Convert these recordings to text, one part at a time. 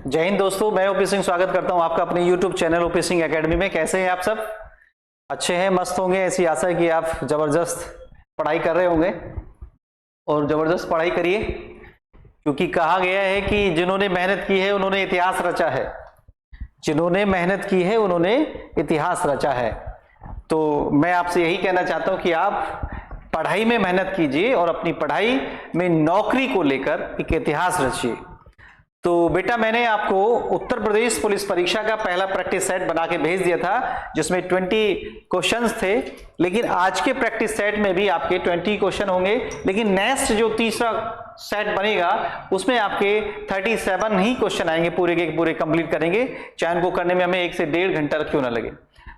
जय हिंद दोस्तों, मैं ओपी सिंह स्वागत करता हूं आपका अपने YouTube channel OP Singh academy में। कैसे हैं आप सब? अच्छे हैं, मस्त होंगे। ऐसी आशा है कि आप जबरदस्त पढ़ाई कर रहे होंगे और जबरदस्त पढ़ाई करिए, क्योंकि कहा गया है कि जिन्होंने मेहनत की है उन्होंने इतिहास रचा है। जिन्होंने मेहनत की है उन्होंने इतिहास रचा है। तो मैं आपसे यही कहना चाहता हूं कि आप पढ़ाई में मेहनत कीजिए और अपनी पढ़ाई में नौकरी को लेकर एक इतिहास रचिए। तो बेटा, मैंने आपको उत्तर प्रदेश पुलिस परीक्षा का पहला प्रैक्टिस सेट बना के भेज दिया था, जिसमें 20 क्वेश्चंस थे। लेकिन आज के प्रैक्टिस सेट में भी आपके 20 क्वेश्चन होंगे, लेकिन नेक्स्ट जो तीसरा सेट बनेगा उसमें आपके 37 ही क्वेश्चन आएंगे। पूरे के पूरे कंप्लीट करेंगे, चाहे उनको करने में हमें 1 से 1.5 घंटा क्यों ना लगे।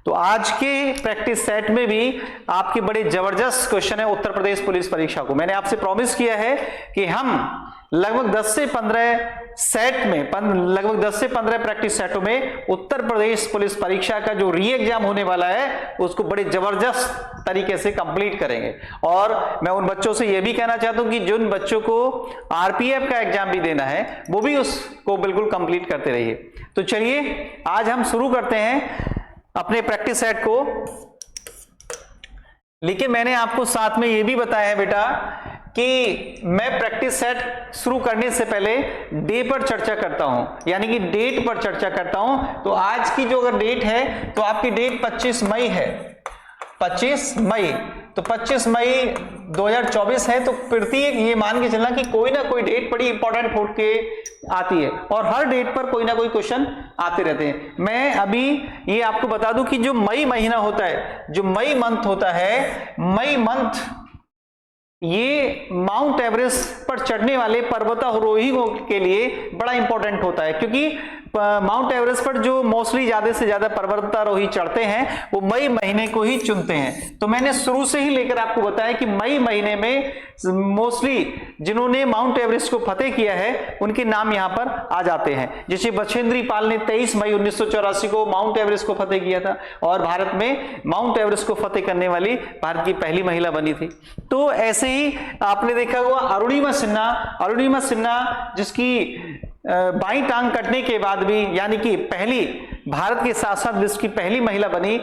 तो आज के प्रैक्टिस सेट में भी आपके बड़े जबरदस्त क्वेश्चन है उत्तर प्रदेश पुलिस परीक्षा को। मैंने आपसे प्रॉमिस किया है कि हम लगभग 10 से 15 सेट में, लगभग 10 से 15 प्रैक्टिस सेटों में उत्तर प्रदेश पुलिस परीक्षा का जो री एग्जाम होने वाला है उसको बड़े जबरदस्त तरीके से कंप्लीट करेंगे। और मैं उन बच्चों से यह भी कहना चाहता हूं कि जिन बच्चों को आरपीएफ का एग्जाम भी देना है वो भी उसको बिल्कुल कंप्लीट करते रहिए। तो चलिए आज हम शुरू करते हैं अपने प्रैक्टिस सेट को। लेकिन मैंने आपको साथ में यह भी बताया है बेटा कि मैं प्रैक्टिस सेट शुरू करने से पहले डे पर चर्चा करता हूं, यानी कि डेट पर चर्चा करता हूं। तो आज की जो अगर डेट है तो आपकी डेट 25 मई है। 25 मई, तो 25 मई 2024 है। तो प्रत्येक ये मान के चलना कि कोई ना कोई डेट बड़ी इंपॉर्टेंट फूट के आती है और हर डेट पर कोई ना कोई क्वेश्चन आते रहते हैं। मैं अभी ये आपको बता दूं कि जो मई महीना होता है, जो मई मंथ होता है, मई मंथ ये माउंट एवरेस्ट पर चढ़ने वाले पर्वतारोहियों के लिए बड़ा इंपॉर्टेंट होता है, क्योंकि माउंट एवरेस्ट पर जो मोस्टली ज्यादा से ज्यादा पर्वतारोही चढ़ते हैं वो मई महीने को ही चुनते हैं। तो मैंने शुरू से ही लेकर आपको बताया कि मई महीने में मोस्टली जिन्होंने माउंट एवरेस्ट को फतेह किया है उनके नाम यहां पर आ जाते हैं। जैसे बछेंद्री पाल ने 23 मई 1984 को माउंट एवरेस्ट को फतेह किया था और भारत में माउंट एवरेस्ट को फतेह करने वाली भारत की पहली महिला बनी थी। तो ऐसे ही आपने देखा हुआ अरुणिमा सिन्हा जिसकी बाईं टांग कटने के बाद भी, यानी कि पहली भारत के साथ साथ विश्व की पहली महिला बनी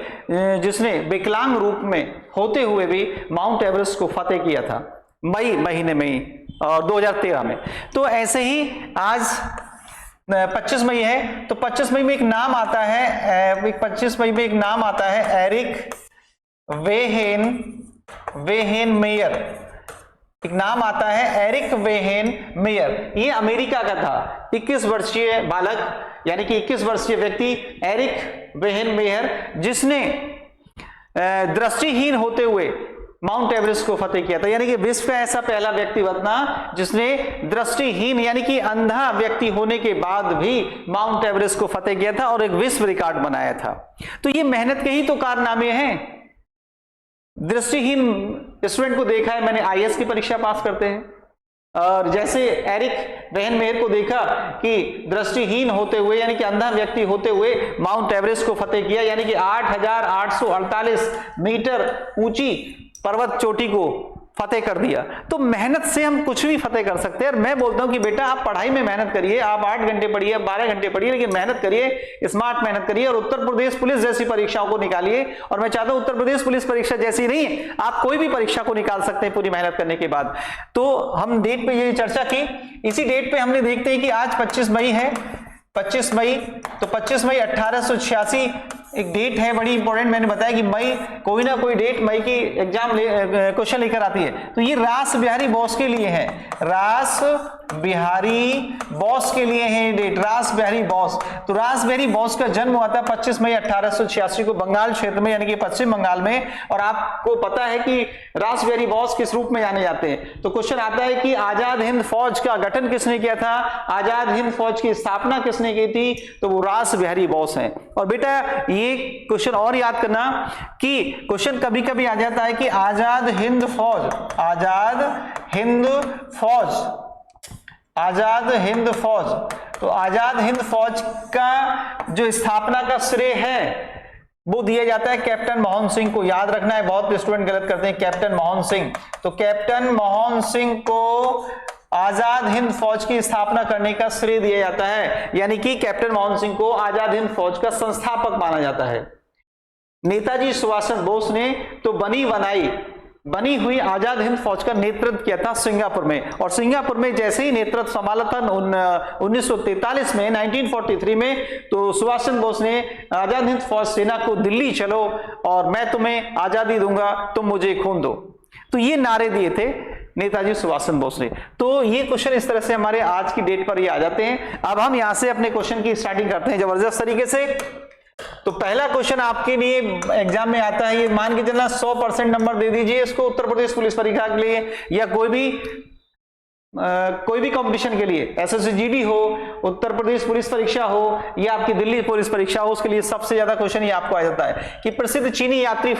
जिसने विकलांग रूप में होते हुए भी माउंट एवरेस्ट को फतेह किया था मई महीने में ही, और 2013 में। तो ऐसे ही आज 25 मई है। तो 25 मई में एक नाम आता है, 25 मई में एक नाम आता है एरिक वेहेन मेयर। एक नाम आता है एरिक वेहेन मेयर। ये अमेरिका का था। 21 वर्षीय बालक, यानी कि 21 वर्षीय व्यक्ति एरिक वेहेन मेयर, जिसने दृष्टिहीन होते हुए माउंट एवरेस्ट को फतेह किया था। यानी कि विश्व का ऐसा पहला व्यक्ति बना जिसने दृष्टिहीन यानी कि अंधा व्यक्ति होने के बाद भी माउंट एवरेस्ट को फतेह किया था और एक विश्व रिकॉर्ड बनाया था। तो ये मेहनत के ही तो कारनामे हैं। दृष्टिहीन स्टूडेंट को देखा है मैंने, आईएएस की परीक्षा पास करते हैं, और जैसे एरिक वेहेन मेयर को देखा कि दृष्टिहीन होते हुए यानी कि अंधा व्यक्ति होते हुए माउंट एवरेस्ट को फतेह किया, यानी कि 8,848 मीटर ऊंची पर्वत चोटी को फतेह कर दिया। तो मेहनत से हम कुछ भी फतेह कर सकते हैं। और मैं बोलता हूं कि बेटा आप पढ़ाई में मेहनत करिए, आप 8 घंटे पढ़िए, 12 घंटे पढ़िए, लेकिन मेहनत करिए, स्मार्ट मेहनत करिए और उत्तर प्रदेश पुलिस जैसी परीक्षाओं को निकालिए। और मैं चाहता हूं उत्तर प्रदेश पुलिस परीक्षा जैसी नहीं, आप कोई भी परीक्षा को निकाल सकते हैं पूरी मेहनत करने के बाद। तो हम डेट पे ये चर्चा की, इसी डेट पे हमने देखते हैं कि आज 25 मई है। 25 मई, तो 25 मई 1886 एक डेट है बड़ी इंपॉर्टेंट। मैंने बताया कि मई कोई ना कोई डेट मई की एग्जाम क्वेश्चन लेकर आती है। तो ये रास बिहारी बोस के लिए है, रास बिहारी बोस के लिए है डेट, रास बिहारी बोस। तो रास बिहारी बोस का जन्म हुआ था 25 मई 1886 को बंगाल क्षेत्र में, यानी कि पश्चिम बंगाल में। और आपको पता है कि रास बिहारी बोस किस रूप में जाने जाते हैं। तो क्वेश्चन आता है कि आजाद हिंद फौज का गठन किसने किया था, आजाद हिंद फौज की स्थापना किसने की थी, तो वो रास बिहारी बोस हैं। और बेटा ये क्वेश्चन और याद करना कि क्वेश्चन कभी कभी आ जाता है कि आजाद हिंद फौज, आजाद हिंद फौज, आजाद हिंद फौज। तो आजाद हिंद फौज का जो स्थापना का श्रेय है वो दिया जाता है कैप्टन मोहन सिंह को। याद रखना है, बहुत स्टूडेंट गलत करते हैं, कैप्टन मोहन सिंह। तो कैप्टन मोहन सिंह को आजाद हिंद फौज की स्थापना करने का श्रेय दिया जाता है, यानी कि कैप्टन मनमोहन सिंह को आजाद हिंद फौज का संस्थापक माना जाता है। नेताजी सुभाष चंद्र बोस ने तो बनी हुई आजाद हिंद फौज का नेतृत्व किया था सिंगापुर में, और सिंगापुर में जैसे ही नेतृत्व संभाला था 1943 में 1943 में, तो सुभाष चंद्र बोस ने आजाद हिंद फौज सेना को दिल्ली चलो और मैं तुम्हें आजादी दूंगा, तुम मुझे खून दो, तो ये नारे दिए थे नेताजी सुभाष चंद्र बोस ने। तो ये क्वेश्चन इस तरह से हमारे आज की डेट पर ये आ जाते हैं। अब हम यहां से अपने क्वेश्चन की स्टार्टिंग करते हैं जबरदस्त तरीके से। तो पहला क्वेश्चन आपके लिए एग्जाम में आता है, ये मान के चलना 100% नंबर दे दीजिए इसको उत्तर प्रदेश पुलिस परीक्षा के लिए या कोई भी कंपटीशन के लिए, एसएससी जीडी हो, उत्तर प्रदेश पुलिस परीक्षा हो या आपकी दिल्ली पुलिस परीक्षा हो, उसके लिए सबसे ज्यादा क्वेश्चन ये आपको आ जाता है कि प्रसिद्ध चीनी यात्री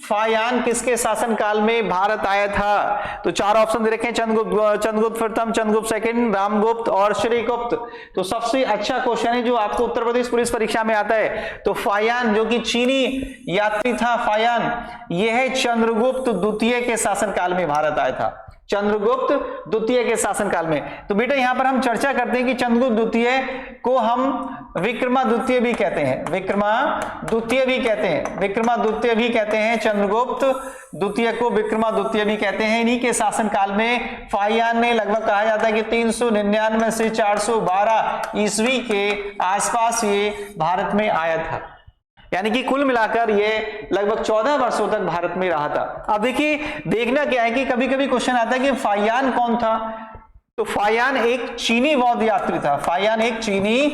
फायान किसके शासनकाल में भारत आया था। तो 4 ऑप्शन दे रखे हैं, चंद्रगुप्त प्रथम, चंद्रगुप्त सेकंड, रामगुप्त और श्रीगुप्त। तो सबसे अच्छा क्वेश्चन है जो आपको उत्तर प्रदेश पुलिस परीक्षा में आता है, तो फायान जो कि चीनी यात्री था, फायान यह चंद्रगुप्त द्वितीय के शासनकाल में भारत आया था, चंद्रगुप्त द्वितीय के शासनकाल में। तो बेटा यहां पर हम चर्चा करते हैं कि चंद्रगुप्त द्वितीय को हम विक्रमादित्य भी कहते हैं, विक्रमादित्य भी कहते हैं, चंद्रगुप्त द्वितीय को विक्रमादित्य भी कहते हैं। इन्हीं के शासनकाल में फायान ने लगभग कहा जाता है कि 399 से 412 ईस्वी के आसपास ये भारत में आया था, यानी कि कुल मिलाकर ये लगभग 14 वर्षों तक भारत में रहा था। अब देखिए देखना क्या है कि कभी कभी क्वेश्चन आता है कि फायान कौन था। तो फायान एक चीनी बौद्ध यात्री था, फायान एक चीनी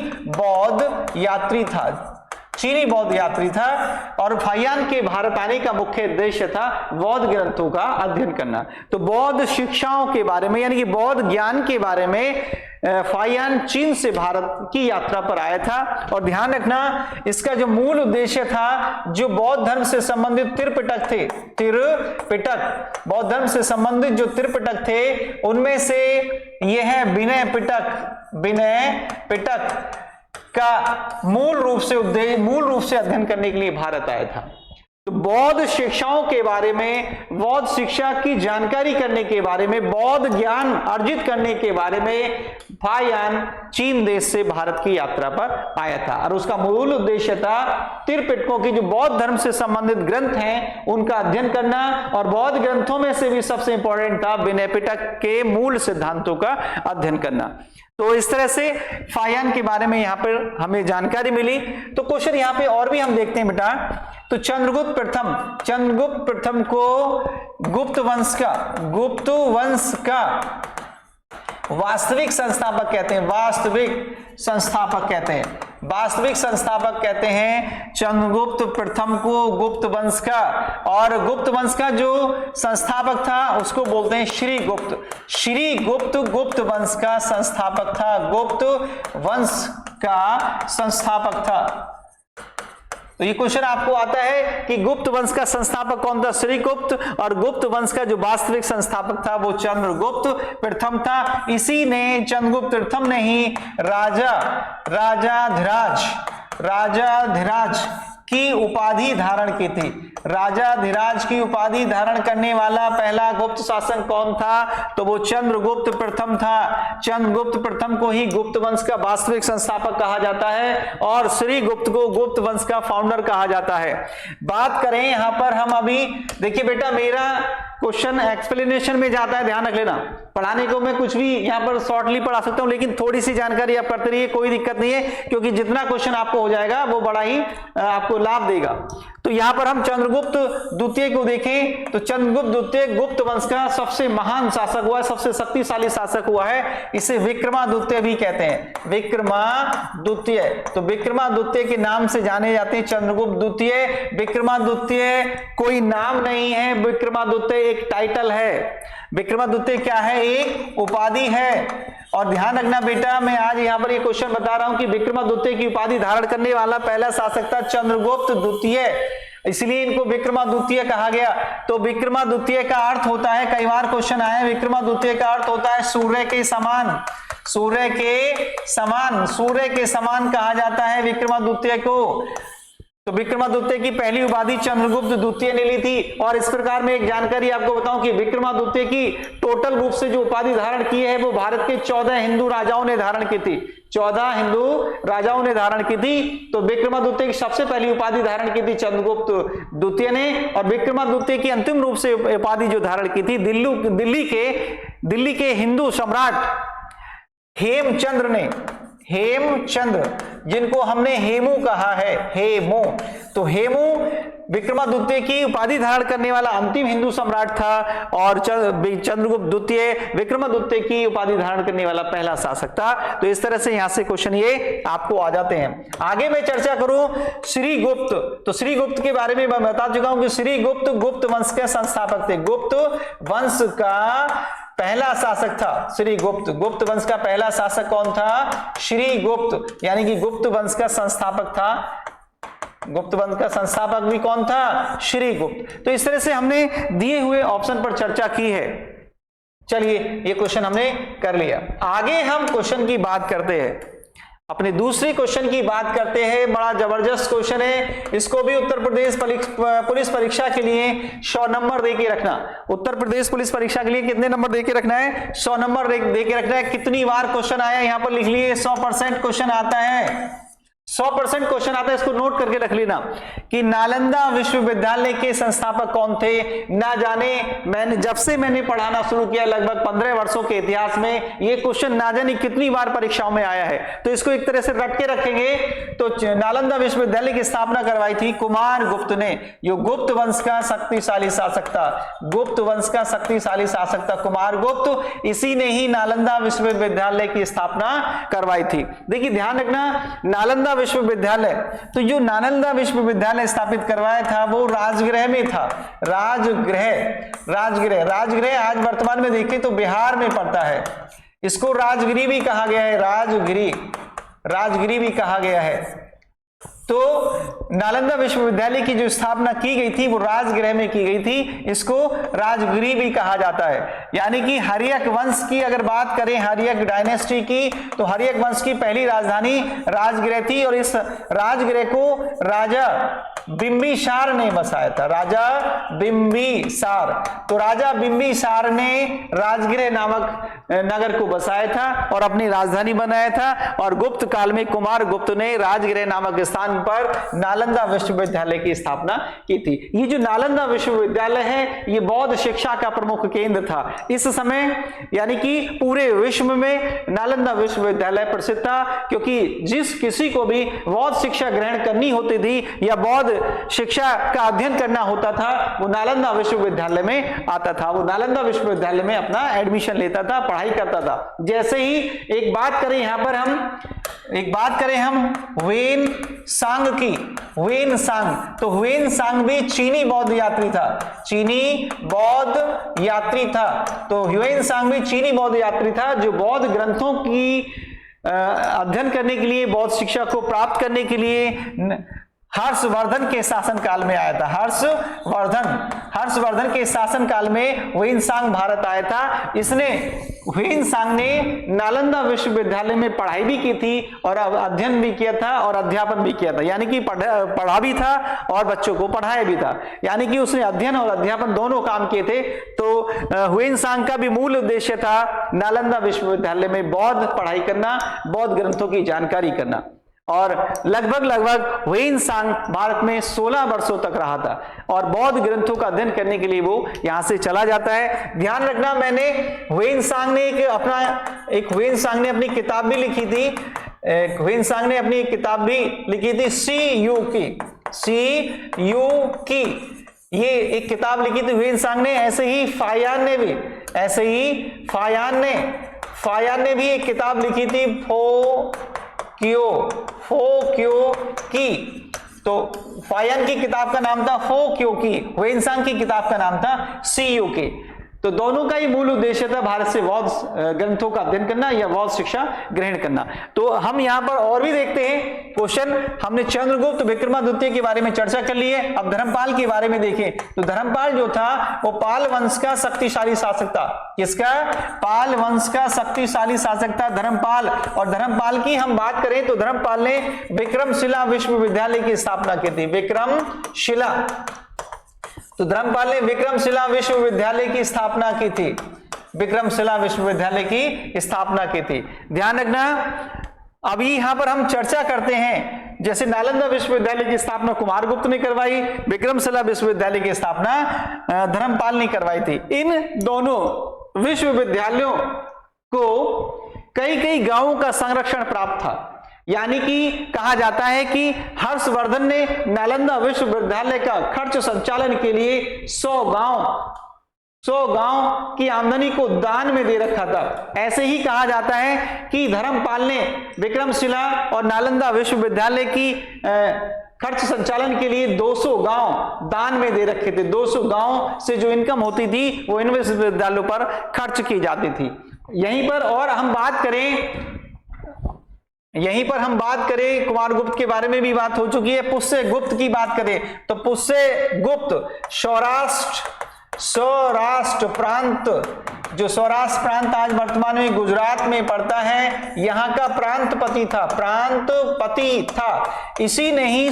बौद्ध यात्री था और फायान के भारत आने का मुख्य उद्देश्य था बौद्ध ग्रंथों का अध्ययन करना। तो बौद्ध शिक्षाओं के बारे में यानी कि बौद्ध ज्ञान के बारे में फायान चीन से भारत की यात्रा पर आया था। और ध्यान रखना इसका जो मूल उद्देश्य था, जो बौद्ध धर्म से संबंधित त्रिपिटक थे, बौद्ध धर्म से संबंधित जो त्रिपिटक थे उनमें से यह है विनय पिटक का मूल रूप से अध्ययन करने के लिए भारत आया था। तो बौद्ध शिक्षाओं के बारे में, बौद्ध शिक्षा की जानकारी करने के बारे में, बौद्ध ज्ञान अर्जित करने के बारे में फायान चीन देश से भारत की यात्रा पर आया था और उसका मूल उद्देश्य था त्रिपिटकों की जो बौद्ध धर्म से संबंधित ग्रंथ हैं उनका अध्ययन करना, और बौद्ध ग्रंथों में से भी सबसे इंपॉर्टेंट था विनय पिटक के मूल सिद्धांतों का अध्ययन करना। तो इस तरह से फायान के बारे में यहां पर हमें जानकारी मिली। तो क्वेश्चन यहां पे और भी हम देखते हैं बेटा। तो चंद्रगुप्त प्रथम को गुप्त वंश का वास्तविक संस्थापक कहते हैं चंद्रगुप्त प्रथम को गुप्त वंश का, और गुप्त वंश का जो संस्थापक था उसको बोलते हैं श्रीगुप्त गुप्त वंश का संस्थापक था। तो ये क्वेश्चन आपको आता है कि गुप्त वंश का संस्थापक कौन था, श्रीगुप्त, और गुप्त वंश का जो वास्तविक संस्थापक था वो चंद्रगुप्त प्रथम था। इसी ने चंद्रगुप्त प्रथम ने ही राजाधिराज की उपाधि धारण की थी। राजाधिराज की उपाधि धारण करने वाला पहला गुप्त शासक कौन था, तो वो चंद्रगुप्त प्रथम था। चंद्रगुप्त प्रथम को ही गुप्त वंश का वास्तविक संस्थापक कहा जाता है और श्रीगुप्त को गुप्त वंश का फाउंडर कहा जाता है। बात करें यहां पर हम अभी, देखिए बेटा मेरा क्वेश्चन एक्सप्लेनेशन में जाता है, ध्यान रख लेना। पढ़ाने को मैं कुछ भी यहाँ पर शॉर्टली पढ़ा सकता हूँ, लेकिन थोड़ी सी जानकारी आप करते रहिए, कोई दिक्कत नहीं है, क्योंकि जितना क्वेश्चन आपको हो जाएगा वो बड़ा ही आपको लाभ देगा। तो यहाँ पर हम चंद्रगुप्त द्वितीय को देखें तो चंद्रगुप्त द्वितीय गुप्त वंश का सबसे महान शासक हुआ है, सबसे शक्तिशाली शासक हुआ है। इसे विक्रमादित्य भी कहते हैं, विक्रमादित्य। तो विक्रमादित्य के नाम से जाने जाते हैं चंद्रगुप्त द्वितीय। विक्रमादित्य कोई नाम नहीं है, विक्रमादित्य एक टाइटल है। विक्रमादित्य क्या है, एक उपाधि है। और ध्यान रखना बेटा, मैं आज यहां पर ये क्वेश्चन बता रहा हूं कि विक्रमादित्य की उपाधि धारण करने वाला पहला शासक था चंद्रगुप्त द्वितीय, इसलिए इनको विक्रमादित्य कहा गया। तो विक्रमादित्य का अर्थ होता है, कई बार क्वेश्चन आया, विक्रमादित्य का अर्थ होता है सूर्य के समान। सूर्य के समान कहा जाता है विक्रमादित्य को। तो विक्रमादित्य की पहली उपाधि चंद्रगुप्त द्वितीय ने ली थी। और इस प्रकार में एक जानकारी आपको बताऊं कि विक्रमादित्य की टोटल रूप से जो उपाधि धारण की है वो भारत के 14 हिंदू राजाओं ने धारण की थी। 14 हिंदू राजाओं ने धारण की थी। तो विक्रमादित्य की सबसे पहली उपाधि धारण की थी चंद्रगुप्त द्वितीय ने, और विक्रमादित्य की अंतिम रूप से उपाधि जो धारण की थी दिल्ली के हिंदू सम्राट हेमचंद्र ने, हेमचंद्र जिनको हमने हेमू कहा है, हेमू, तो हेमू विक्रमादित्य की उपाधि धारण करने वाला अंतिम हिंदू सम्राट था, और चंद्रगुप्त द्वितीय विक्रमादित्य की उपाधि धारण करने वाला पहला शासक था। तो इस तरह से यहां से क्वेश्चन ये आपको आ जाते हैं। आगे मैं चर्चा करूं श्रीगुप्त, तो श्रीगुप्त के बारे में मैं बता चुका हूं कि श्रीगुप्त गुप्त वंश के संस्थापक थे। गुप्त वंश का पहला शासक था श्रीगुप्त। गुप्त वंश का पहला शासक कौन था? श्रीगुप्त, यानी कि गुप्त वंश का संस्थापक था। गुप्त वंश का संस्थापक भी कौन था? श्रीगुप्त। तो इस तरह से हमने दिए हुए ऑप्शन पर चर्चा की है। चलिए ये क्वेश्चन हमने कर लिया। आगे हम क्वेश्चन की बात करते हैं, अपने दूसरे क्वेश्चन की बात करते हैं। बड़ा जबरदस्त क्वेश्चन है, इसको भी उत्तर प्रदेश पुलिस परीक्षा के लिए 100 नंबर दे के रखना। उत्तर प्रदेश पुलिस परीक्षा के लिए कितने नंबर दे के रखना है? 100 नंबर दे के रखना है। कितनी बार क्वेश्चन आया यहां पर लिख लिए, 100% क्वेश्चन आता है, 100% क्वेश्चन आता है। इसको नोट करके रख लेना कि नालंदा विश्वविद्यालय के संस्थापक कौन थे। ना जाने जब से मैंने पढ़ाना शुरू किया लगभग 15 वर्षों के इतिहास में ये क्वेश्चन ना जाने कितनी बार परीक्षाओं में आया है। तो इसको एक तरह से रट के रखेंगे। तो नालंदा विश्वविद्यालय की स्थापना करवाई थी कुमार गुप्त ने, जो गुप्त वंश का शक्तिशाली शासक था। गुप्त वंश का शक्तिशाली शासक था कुमार गुप्त, इसी ने ही नालंदा विश्वविद्यालय की स्थापना करवाई थी। देखिए ध्यान रखना, नालंदा विश्वविद्यालय, तो जो नालंदा विश्वविद्यालय स्थापित करवाया था वो राजगृह में था। राजगृह आज वर्तमान में देखें तो बिहार में पड़ता है। इसको राजगिरी भी कहा गया है, राजगिरी भी कहा गया है। तो नालंदा विश्वविद्यालय की जो स्थापना की गई थी वो राजगृह में की गई थी, इसको राजगिरी भी कहा जाता है। यानी कि हर्यक वंश की अगर बात करें, हर्यक डायनेस्टी की, तो हर्यक वंश की पहली राजधानी राजगृह थी, और इस राजगृह को राजा बिंबिसार ने बसाया था। राजा बिंबिसार, तो राजा बिंबिसार ने राजगृह नामक नगर को बसाया था और अपनी राजधानी बनाया था। और गुप्त काल में कुमार गुप्त ने राजगृह नामक स्थान पर नालंदा विश्वविद्यालय की स्थापना की थी। ये जो नालंदा विश्वविद्यालय है ये बौद्ध शिक्षा का प्रमुख केंद्र था इस समय, यानी कि पूरे विश्व में नालंदा विश्वविद्यालय प्रसिद्ध था, क्योंकि जिस किसी को भी बौद्ध शिक्षा ग्रहण करनी होती थी या बौद्ध शिक्षा का अध्ययन करना होता था वो नालंदा विश्वविद्यालय में आता था, वो नालंदा विश्वविद्यालय में अपना एडमिशन लेता था, पढ़ाई करता था। जैसे ही एक बात करें यहां पर हम वेन सांग की, वेन सांग, तो वेन सांग भी चीनी बौद्ध यात्री था, चीनी बौद्ध यात्री था। तो वेन सांग भी चीनी बौद्ध यात्री था जो बौद्ध ग्रंथों की अध्ययन करने के लिए, बौद्ध शिक्षा को प्राप्त करने के लिए हर्षवर्धन के शासन काल में आया था। हर्षवर्धन के शासन काल में वेनसांग भारत आया था। वेनसांग ने नालंदा विश्वविद्यालय में पढ़ाई भी की थी और अध्ययन भी किया था और अध्यापन भी किया था, यानी कि पढ़ा भी था और बच्चों को पढ़ाया भी था, यानी कि उसने अध्ययन और अध्यापन दोनों काम किए थे। तो वेनसांग का भी मूल उद्देश्य था नालंदा विश्वविद्यालय में बौद्ध पढ़ाई करना, बौद्ध ग्रंथों की जानकारी करना। और लगभग वेनसांग भारत में 16 वर्षों तक रहा था और बौद्ध ग्रंथों का अध्ययन करने के लिए वो यहां से चला जाता है। ध्यान रखना, वेनसांग ने अपनी किताब भी लिखी थी, वेनसांग ने अपनी किताब भी लिखी थी CU की, ये एक किताब लिखी थी वेनसांग ने। ऐसे ही फायान ने भी एक किताब लिखी थी फोक्यो की। तो फायान की किताब का नाम था फोक्यो की, वेनसांग की किताब का नाम था CU की। तो दोनों का ही मूल उद्देश्य था भारत से बौद्ध ग्रंथों का अध्ययन करना या बौद्ध शिक्षा ग्रहण करना। तो हम यहां पर और भी देखते हैं क्वेश्चन। हमने चंद्रगुप्त विक्रमादित्य के बारे में चर्चा कर ली है, अब धर्मपाल के बारे में देखें। तो धर्मपाल जो था वो पाल वंश का शक्तिशाली शासक था। किसका? पाल वंश का शक्तिशाली शासक था धर्मपाल। और धर्मपाल की हम बात करें तो धर्मपाल ने विक्रमशिला विश्वविद्यालय की स्थापना की थी। विक्रमशिला, तो धर्मपाल ने विक्रमशिला विश्वविद्यालय की स्थापना की थी। विक्रमशिला विश्वविद्यालय की स्थापना की थी। ध्यान रखना, अभी यहां पर हम चर्चा करते हैं, जैसे नालंदा विश्वविद्यालय की स्थापना कुमारगुप्त ने करवाई, विक्रमशिला विश्वविद्यालय की स्थापना धर्मपाल ने करवाई थी। इन दोनों विश्वविद्यालयों को कई कई गांवों का संरक्षण प्राप्त था। यानी कि कहा जाता है कि हर्षवर्धन ने नालंदा विश्वविद्यालय का खर्च संचालन के लिए 100 गांव की आमदनी को दान में दे रखा था। ऐसे ही कहा जाता है कि धर्मपाल ने विक्रमशिला और नालंदा विश्वविद्यालय की खर्च संचालन के लिए 200 गांव दान में दे रखे थे। 200 गांव से जो इनकम होती थी वो इन विश्वविद्यालयों पर खर्च की जाती थी। यहीं पर और हम बात करें कुमारगुप्त के बारे में भी बात हो चुकी है। पुष्य गुप्त की बात करें तो पुष्य गुप्त सौराष्ट्र प्रांत, जो सौराष्ट्र प्रांत आज वर्तमान में गुजरात में पड़ता है, यहाँ का प्रांतपति था। इसी ने ही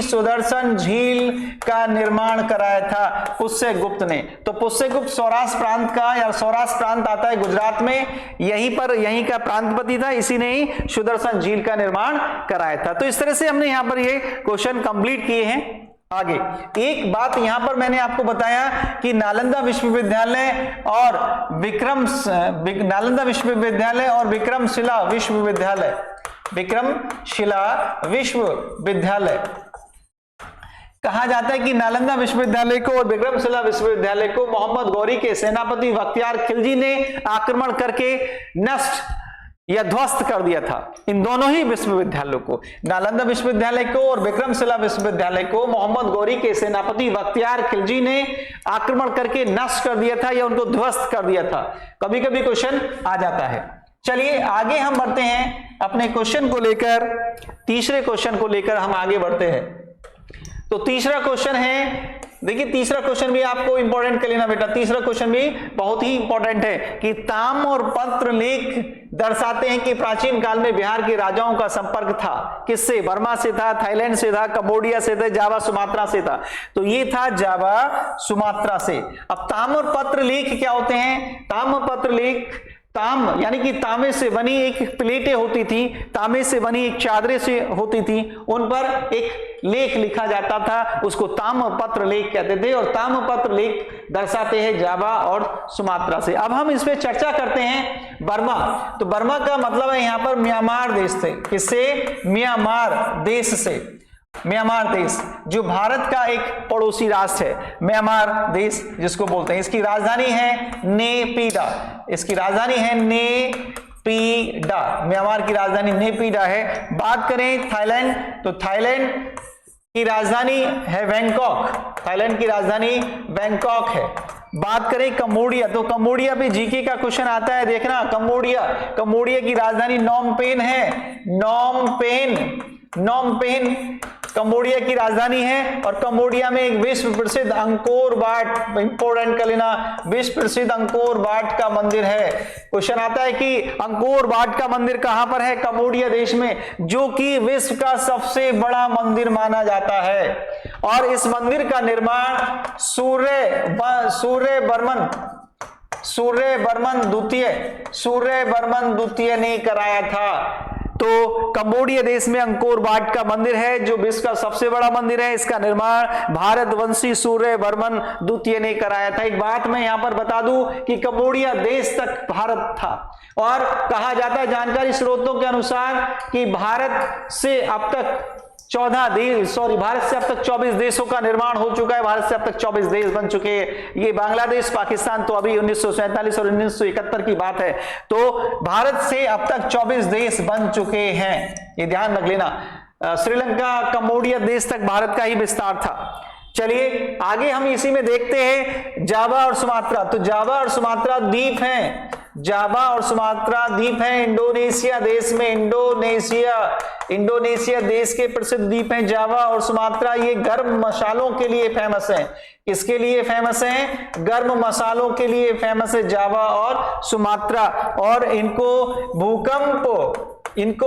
सुदर्शन झील का निर्माण कराया था पुष्य गुप्त ने। तो पुष्य गुप्त सौराष्ट्र प्रांत का, या सौराष्ट्र प्रांत आता है गुजरात में, यहीं का प्रांतपति था। इसी ने ही सुदर्शन झील का निर्माण कराया था। तो इस तरह से हमने यहाँ पर ये क्वेश्चन कंप्लीट किए हैं। आगे एक बात यहां पर मैंने आपको बताया कि नालंदा विश्वविद्यालय और विक्रमशिला विश्वविद्यालय कहा जाता है कि नालंदा विश्वविद्यालय को और विक्रमशिला विश्वविद्यालय को मोहम्मद गौरी के सेनापति बख्तियार खिलजी ने आक्रमण करके नष्ट या ध्वस्त कर दिया था। इन दोनों ही विश्वविद्यालयों को, नालंदा विश्वविद्यालय को और विक्रमशिला विश्वविद्यालय को, मोहम्मद गौरी के सेनापति बख्तियार खिलजी ने आक्रमण करके नष्ट कर दिया था या उनको ध्वस्त कर दिया था। कभी कभी क्वेश्चन आ जाता है। चलिए आगे हम बढ़ते हैं अपने क्वेश्चन को लेकर, तीसरे क्वेश्चन को लेकर हम आगे बढ़ते हैं। तो तीसरा क्वेश्चन है, देखिए तीसरा क्वेश्चन भी आपको इंपॉर्टेंट कर लेना बेटा। तीसरा क्वेश्चन भी बहुत ही इंपॉर्टेंट है कि ताम और पत्र लेख दर्शाते हैं कि प्राचीन काल में बिहार के राजाओं का संपर्क था। किससे? बर्मा से था, थाईलैंड से था, कंबोडिया से था, जावा सुमात्रा से था। तो ये था जावा सुमात्रा से। अब ताम और पत्र लेख क्या होते हैं? ताम और पत्र लेख, ताम यानी कि तांबे से बनी एक प्लेटें होती थी, तांबे से बनी एक चादरें से होती थी, उन पर एक लेख लिखा जाता था, उसको ताम्रपत्र लेख कहते थे। और ताम्रपत्र लेख दर्शाते हैं जावा और सुमात्रा से। अब हम इस पे चर्चा करते हैं बर्मा। तो बर्मा का मतलब है यहां पर म्यांमार देश से। किससे? म्यांमार देश से। म्यांमार देश जो भारत का एक पड़ोसी राष्ट्र है, म्यांमार देश जिसको बोलते हैं। इसकी राजधानी है नेपिडा। इसकी राजधानी है नेपिडा। म्यांमार की राजधानी नेपिडा है। बात करें थाईलैंड, तो थाईलैंड की राजधानी है बैंकॉक। थाईलैंड की राजधानी बैंकॉक है। बात करें कंबोडिया, तो कंबोडिया पे जीके का क्वेश्चन आता है, देखना। कंबोडिया की राजधानी नॉमपेन है। नॉमपेन कंबोडिया की राजधानी है। और कंबोडिया में एक विश्व प्रसिद्ध अंकोर वाट, इंपोर्टेंट कर लेना, विश्व प्रसिद्ध अंकोर वाट का मंदिर है। क्वेश्चन आता है कि अंकोर वाट का मंदिर कहां पर है? कंबोडिया देश में, जो कि विश्व का सबसे बड़ा मंदिर माना जाता है। और इस मंदिर का निर्माण सूर्यवर्मन द्वितीय ने कराया था। तो कंबोडिया देश में अंकोर वाट का मंदिर है, जो विश्व का सबसे बड़ा मंदिर है। इसका निर्माण भारतवंशी सूर्यवर्मन द्वितीय ने कराया था। एक बात मैं यहां पर बता दूं कि कंबोडिया देश तक भारत था। और कहा जाता है जानकारी स्रोतों के अनुसार कि भारत से अब तक 24 देशों का निर्माण हो चुका है। भारत से अब तक 24 देश बन चुके हैं। ये बांग्लादेश, पाकिस्तान तो अभी 1947 और 1971 की बात है। तो भारत से अब तक 24 देश बन चुके हैं, ये ध्यान रख लेना। श्रीलंका, कंबोडिया देश तक भारत का ही विस्तार था। चलिए आगे हम इसी में देखते हैं जावा और सुमात्रा। तो जावा और सुमात्रा द्वीप हैं, जावा और सुमात्रा द्वीप हैं इंडोनेशिया देश में। इंडोनेशिया देश के प्रसिद्ध द्वीप हैं जावा और सुमात्रा। ये गर्म मसालों के लिए फेमस हैं। किसके लिए फेमस हैं? गर्म मसालों के लिए फेमस है जावा और सुमात्रा। और इनको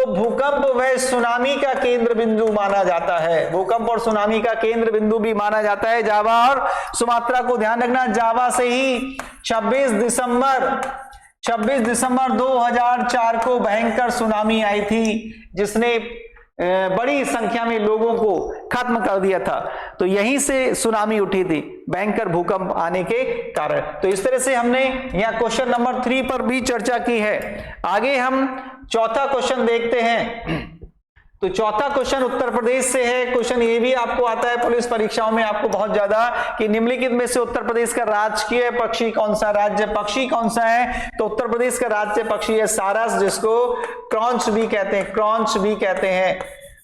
भूकंप व सुनामी का केंद्र बिंदु माना जाता है। भूकंप और सुनामी का केंद्र बिंदु भी माना जाता है जावा और सुमात्रा को। ध्यान रखना, जावा से ही 26 दिसंबर 2004 को भयंकर सुनामी आई थी, जिसने बड़ी संख्या में लोगों को खत्म कर दिया था। तो यहीं से सुनामी उठी थी, भयंकर भूकंप आने के कारण। तो इस तरह से हमने यहाँ क्वेश्चन नंबर 3 पर भी चर्चा की है। आगे हम चौथा क्वेश्चन देखते हैं। तो चौथा क्वेश्चन उत्तर प्रदेश से है। क्वेश्चन ये भी आपको आता है पुलिस परीक्षाओं में आपको बहुत ज्यादा, कि निम्नलिखित में से उत्तर प्रदेश का राजकीय पक्षी कौन सा, राज्य पक्षी कौन सा है? तो उत्तर प्रदेश का राज्य पक्षी है सारस, जिसको क्रॉन्च भी कहते हैं, क्रॉन्च भी कहते हैं।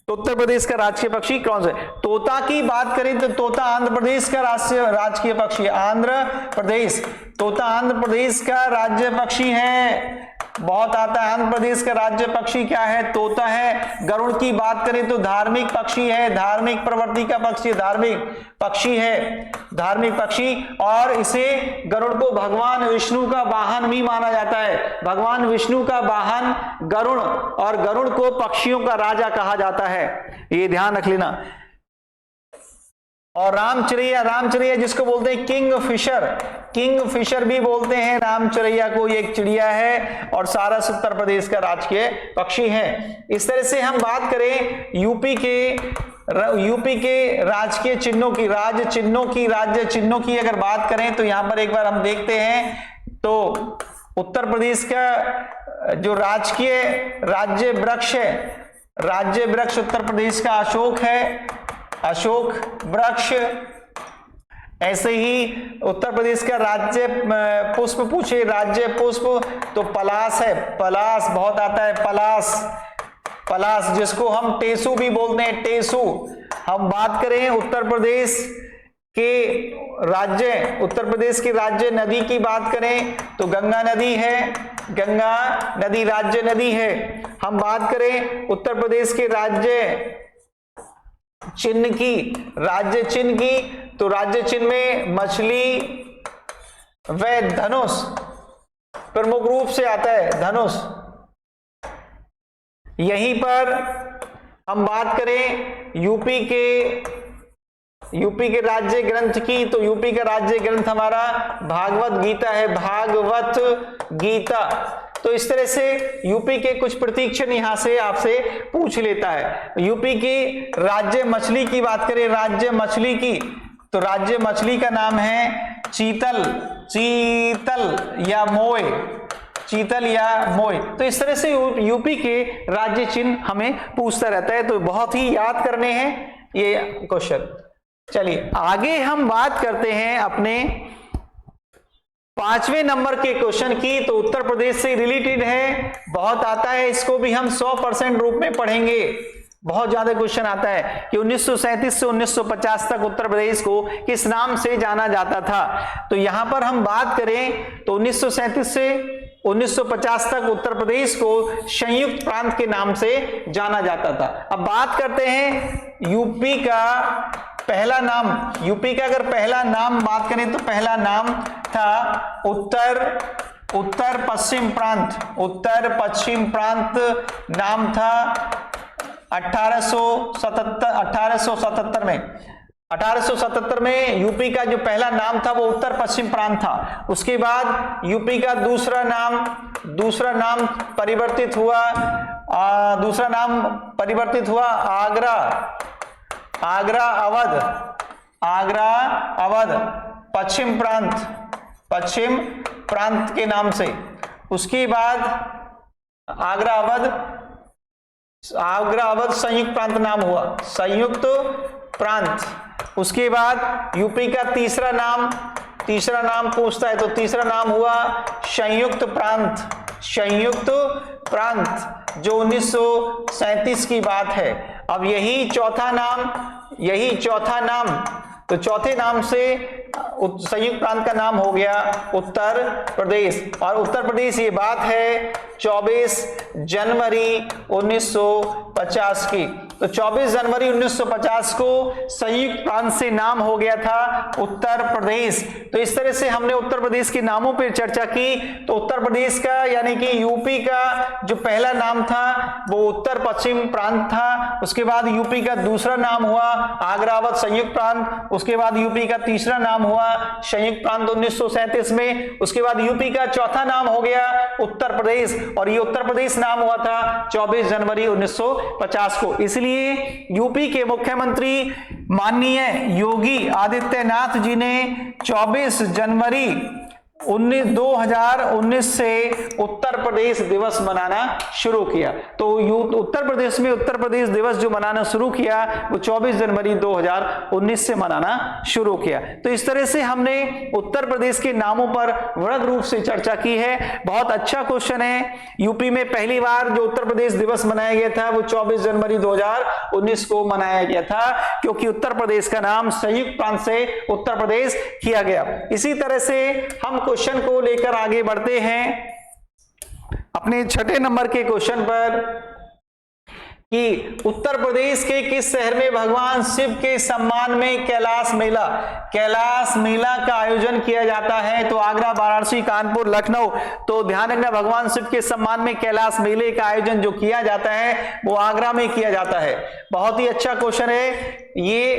तो उत्तर प्रदेश का राजकीय पक्षी क्रॉन्च है। तोता की बात करें तो तोता आंध्र प्रदेश का राजकीय पक्षी है। आंध्र प्रदेश, तोता आंध्र प्रदेश का राज्य पक्षी है, बहुत आता है। आंध्र प्रदेश का राज्य पक्षी क्या है? तोता है। गरुड़ की बात करें तो धार्मिक पक्षी है, धार्मिक प्रवृत्ति का पक्षी, धार्मिक पक्षी है, धार्मिक पक्षी। और इसे गरुड़ को भगवान विष्णु का वाहन भी माना जाता है। भगवान विष्णु का वाहन गरुड़, और गरुड़ को पक्षियों का राजा कहा जाता है, ये ध्यान रख लेना। और रामचिड़ैया जिसको बोलते हैं किंग फिशर भी बोलते हैं रामचिड़ैया को, ये एक चिड़िया है। और सारस उत्तर प्रदेश का राजकीय पक्षी है। इस तरह से हम बात करें यूपी के राजकीय चिन्हों की, राज्य चिन्हों की अगर बात करें तो यहां पर एक बार हम देखते हैं। तो उत्तर प्रदेश का जो राजकीय राज्य वृक्ष है, राज्य वृक्ष उत्तर प्रदेश का अशोक है, अशोक वृक्ष। ऐसे ही उत्तर प्रदेश का राज्य पुष्प पूछे, राज्य पुष्प तो पलाश है, पलाश बहुत आता है, पलाश जिसको हम टेसू भी बोलते हैं, टेसू। हम बात करें उत्तर प्रदेश की राज्य नदी की बात करें तो गंगा नदी है, गंगा नदी राज्य नदी है। हम बात करें उत्तर प्रदेश के राज्य चिन्ह की तो राज्य चिन्ह में मछली व धनुष प्रमुख रूप से आता है, धनुष। यहीं पर हम बात करें यूपी के राज्य ग्रंथ की, तो यूपी का राज्य ग्रंथ हमारा भागवत गीता है, भागवत गीता। तो इस तरह से यूपी के कुछ प्रतीक्षण यहां से आपसे पूछ लेता है। यूपी की राज्य मछली की बात करें, राज्य मछली की, तो राज्य मछली का नाम है चीतल या मोय, चीतल या मोय। तो इस तरह से यूपी के राज्य चिन्ह हमें पूछता रहता है, तो बहुत ही याद करने हैं ये क्वेश्चन। चलिए आगे हम बात करते हैं अपने 5वें नंबर के क्वेश्चन की। तो उत्तर प्रदेश से रिलेटेड है, बहुत आता है, इसको भी हम 100% रूप में पढ़ेंगे। बहुत ज्यादा क्वेश्चन आता है कि 1937 से 1950 तक उत्तर प्रदेश को किस नाम से जाना जाता था। तो यहां पर हम बात करें तो 1937 से 1950 तक उत्तर प्रदेश को संयुक्त प्रांत के नाम से जाना जाता था। अब बात करते हैं यूपी का पहला नाम। यूपी का अगर पहला नाम बात करें तो पहला नाम था उत्तर पश्चिम प्रांत नाम था 1877 में यूपी का जो पहला नाम था वो उत्तर पश्चिम प्रांत था। उसके बाद यूपी का दूसरा नाम परिवर्तित हुआ आगरा अवध पश्चिम प्रांत के नाम से। उसके बाद आगरा अवध संयुक्त प्रांत नाम हुआ, संयुक्त प्रांत। उसके बाद यूपी का तीसरा नाम पूछता है तो तीसरा नाम हुआ संयुक्त प्रांत जो 1937 की बात है। अब यही चौथा नाम तो चौथे नाम से संयुक्त प्रांत का नाम हो गया उत्तर प्रदेश। और उत्तर प्रदेश ये बात है 24 जनवरी 1950 की। तो 24 जनवरी 1950 को संयुक्त प्रांत से नाम हो गया था उत्तर प्रदेश। तो इस तरह से हमने उत्तर प्रदेश के नामों पर चर्चा की। तो उत्तर प्रदेश का यानी कि यूपी का जो पहला नाम था वो उत्तर पश्चिम प्रांत था। उसके बाद यूपी का दूसरा नाम हुआ आग्रावत संयुक्त प्रांत। उसके बाद यूपी का तीसरा नाम हुआ संयुक्त प्रांत 1937 में। उसके बाद यूपी का चौथा नाम हो गया उत्तर प्रदेश, और ये उत्तर प्रदेश नाम हुआ था 24 जनवरी 1950 को। इसलिए यूपी के मुख्यमंत्री माननीय योगी आदित्यनाथ जी ने 24 जनवरी 2019 से उत्तर प्रदेश दिवस मनाना शुरू किया। तो उत्तर प्रदेश में उत्तर प्रदेश दिवस जो मनाना शुरू किया वो 24 जनवरी 2019 से मनाना शुरू किया। तो इस तरह से हमने उत्तर प्रदेश के नामों पर वृहद रूप से चर्चा की है। बहुत अच्छा क्वेश्चन है। यूपी में पहली बार जो उत्तर प्रदेश दिवस मनाया गया था वो 24 जनवरी 2019 को मनाया गया था, क्योंकि उत्तर प्रदेश का नाम संयुक्त प्रांत से उत्तर प्रदेश किया गया। इसी तरह से हम क्वेश्चन को लेकर आगे बढ़ते हैं अपने छठे नंबर के क्वेश्चन पर कि उत्तर प्रदेश के किस शहर में भगवान शिव के सम्मान में कैलाश मेला का आयोजन किया जाता है। तो आगरा, वाराणसी, कानपुर, लखनऊ। तो ध्यान रखना, भगवान शिव के सम्मान में कैलाश मेले का आयोजन जो किया जाता है वो आगरा में किया जाता है। बहुत ही अच्छा क्वेश्चन है ये।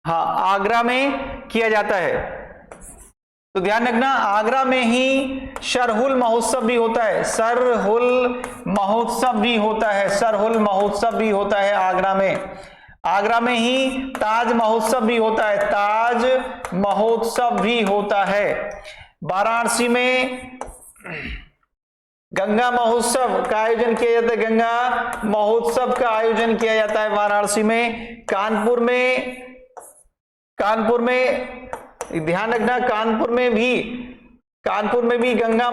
हाँ, आगरा में किया जाता है। तो ध्यान रखना, आगरा में ही सरहुल महोत्सव भी होता है। सरहुल महोत्सव भी होता है। सरहुल महोत्सव भी होता है आगरा में। आगरा में ही ताज महोत्सव भी होता है। ताज महोत्सव भी होता है। वाराणसी में गंगा महोत्सव का आयोजन किया जाता है। गंगा महोत्सव का आयोजन किया जाता है वाराणसी में। कानपुर में ध्यान रखना, कानपुर में भी गंगा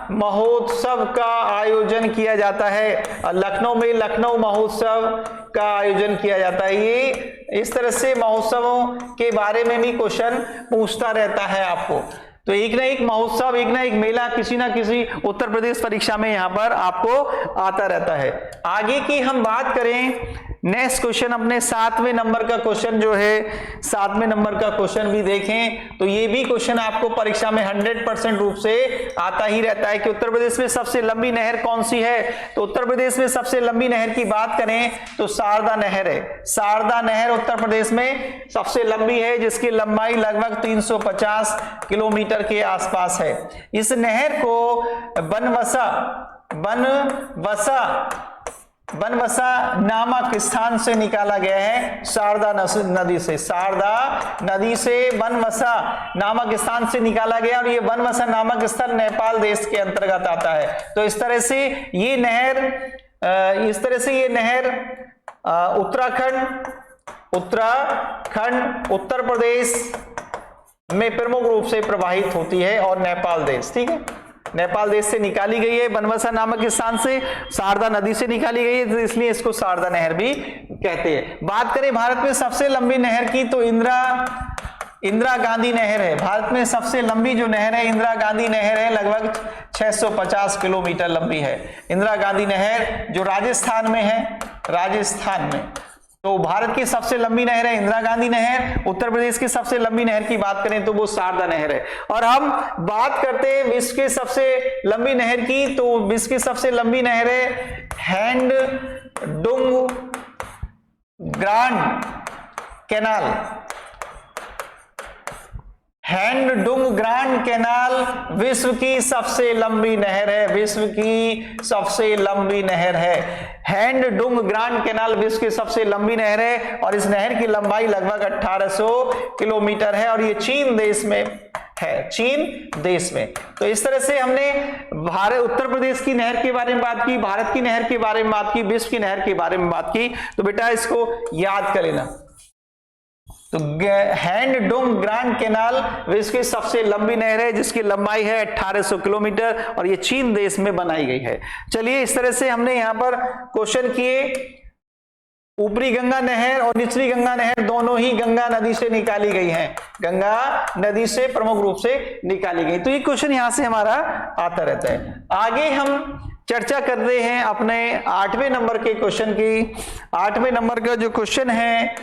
महोत्सव का आयोजन किया जाता है। और लखनऊ में लखनऊ महोत्सव का आयोजन किया जाता है। ये इस तरह से महोत्सवों के बारे में भी क्वेश्चन पूछता रहता है आपको। तो एक ना एक महोत्सव, एक ना एक मेला किसी ना किसी उत्तर प्रदेश परीक्षा में यहां पर आपको आता रहता है। आगे की हम बात करें, नेक्स्ट क्वेश्चन अपने 7वें नंबर का क्वेश्चन जो है, 7वें नंबर का क्वेश्चन भी देखें। तो ये भी क्वेश्चन आपको परीक्षा में 100% रूप से आता ही रहता है कि उत्तर प्रदेश में सबसे लंबी नहर कौन सी है। तो उत्तर प्रदेश में सबसे लंबी नहर की बात करें तो शारदा नहर है। शारदा नहर उत्तर प्रदेश में सबसे लंबी है, जिसकी लंबाई लगभग 350 किलोमीटर के आसपास है। इस नहर को बनवसा नामक स्थान से निकाला गया है। शारदा नदी से, शारदा नदी से बनवसा नामक स्थान से निकाला गया, और ये बनवसा नामक स्थल नेपाल देश के अंतर्गत आता है। तो इस तरह से ये नहर उत्तराखंड उत्तर प्रदेश में प्रमुख रूप से प्रवाहित होती है, और नेपाल देश, ठीक है, नेपाल देश से निकाली गई है। बनवसा नामक स्थान से शारदा नदी से निकाली गई है, तो इसलिए इसको शारदा नहर भी कहते हैं। बात करें भारत में सबसे लंबी नहर की तो इंदिरा गांधी नहर है। भारत में सबसे लंबी जो नहर है इंदिरा गांधी नहर है, लगभग 650 किलोमीटर लंबी है। इंदिरा गांधी नहर जो राजस्थान में है, राजस्थान में। तो भारत की सबसे लंबी नहर है इंदिरा गांधी नहर। उत्तर प्रदेश की सबसे लंबी नहर की बात करें तो वो शारदा नहर है। और हम बात करते हैं विश्व की सबसे लंबी नहर की, तो विश्व की सबसे लंबी नहर है हैंडडुंग ग्रांड कैनाल। हैंडडुंग ग्रांड कैनाल विश्व की सबसे लंबी नहर है। विश्व की सबसे लंबी नहर है हैंडडुंग ग्रांड कैनाल, विश्व की सबसे लंबी नहर है। और इस नहर की लंबाई लगभग 1800 किलोमीटर है, और ये चीन देश में है, चीन देश में। तो इस तरह से हमने उत्तर प्रदेश की नहर के बारे में बात की, भारत की नहर के बारे में बात की, विश्व की नहर के बारे में बात की। तो बेटा इसको याद कर लेना। तो हैंडडुंग ग्रांड कैनाल विश्व की सबसे लंबी नहर है, जिसकी लंबाई है 1800 किलोमीटर, और ये चीन देश में बनाई गई है। चलिए, इस तरह से हमने यहां पर क्वेश्चन किए। ऊपरी गंगा नहर और निचली गंगा नहर दोनों ही गंगा नदी से निकाली गई हैं, गंगा नदी से प्रमुख रूप से निकाली गई। तो ये क्वेश्चन यहां से हमारा आता रहता है। आगे हम चर्चा कर रहे हैं अपने 8वें नंबर के क्वेश्चन की। 8वें नंबर का जो क्वेश्चन है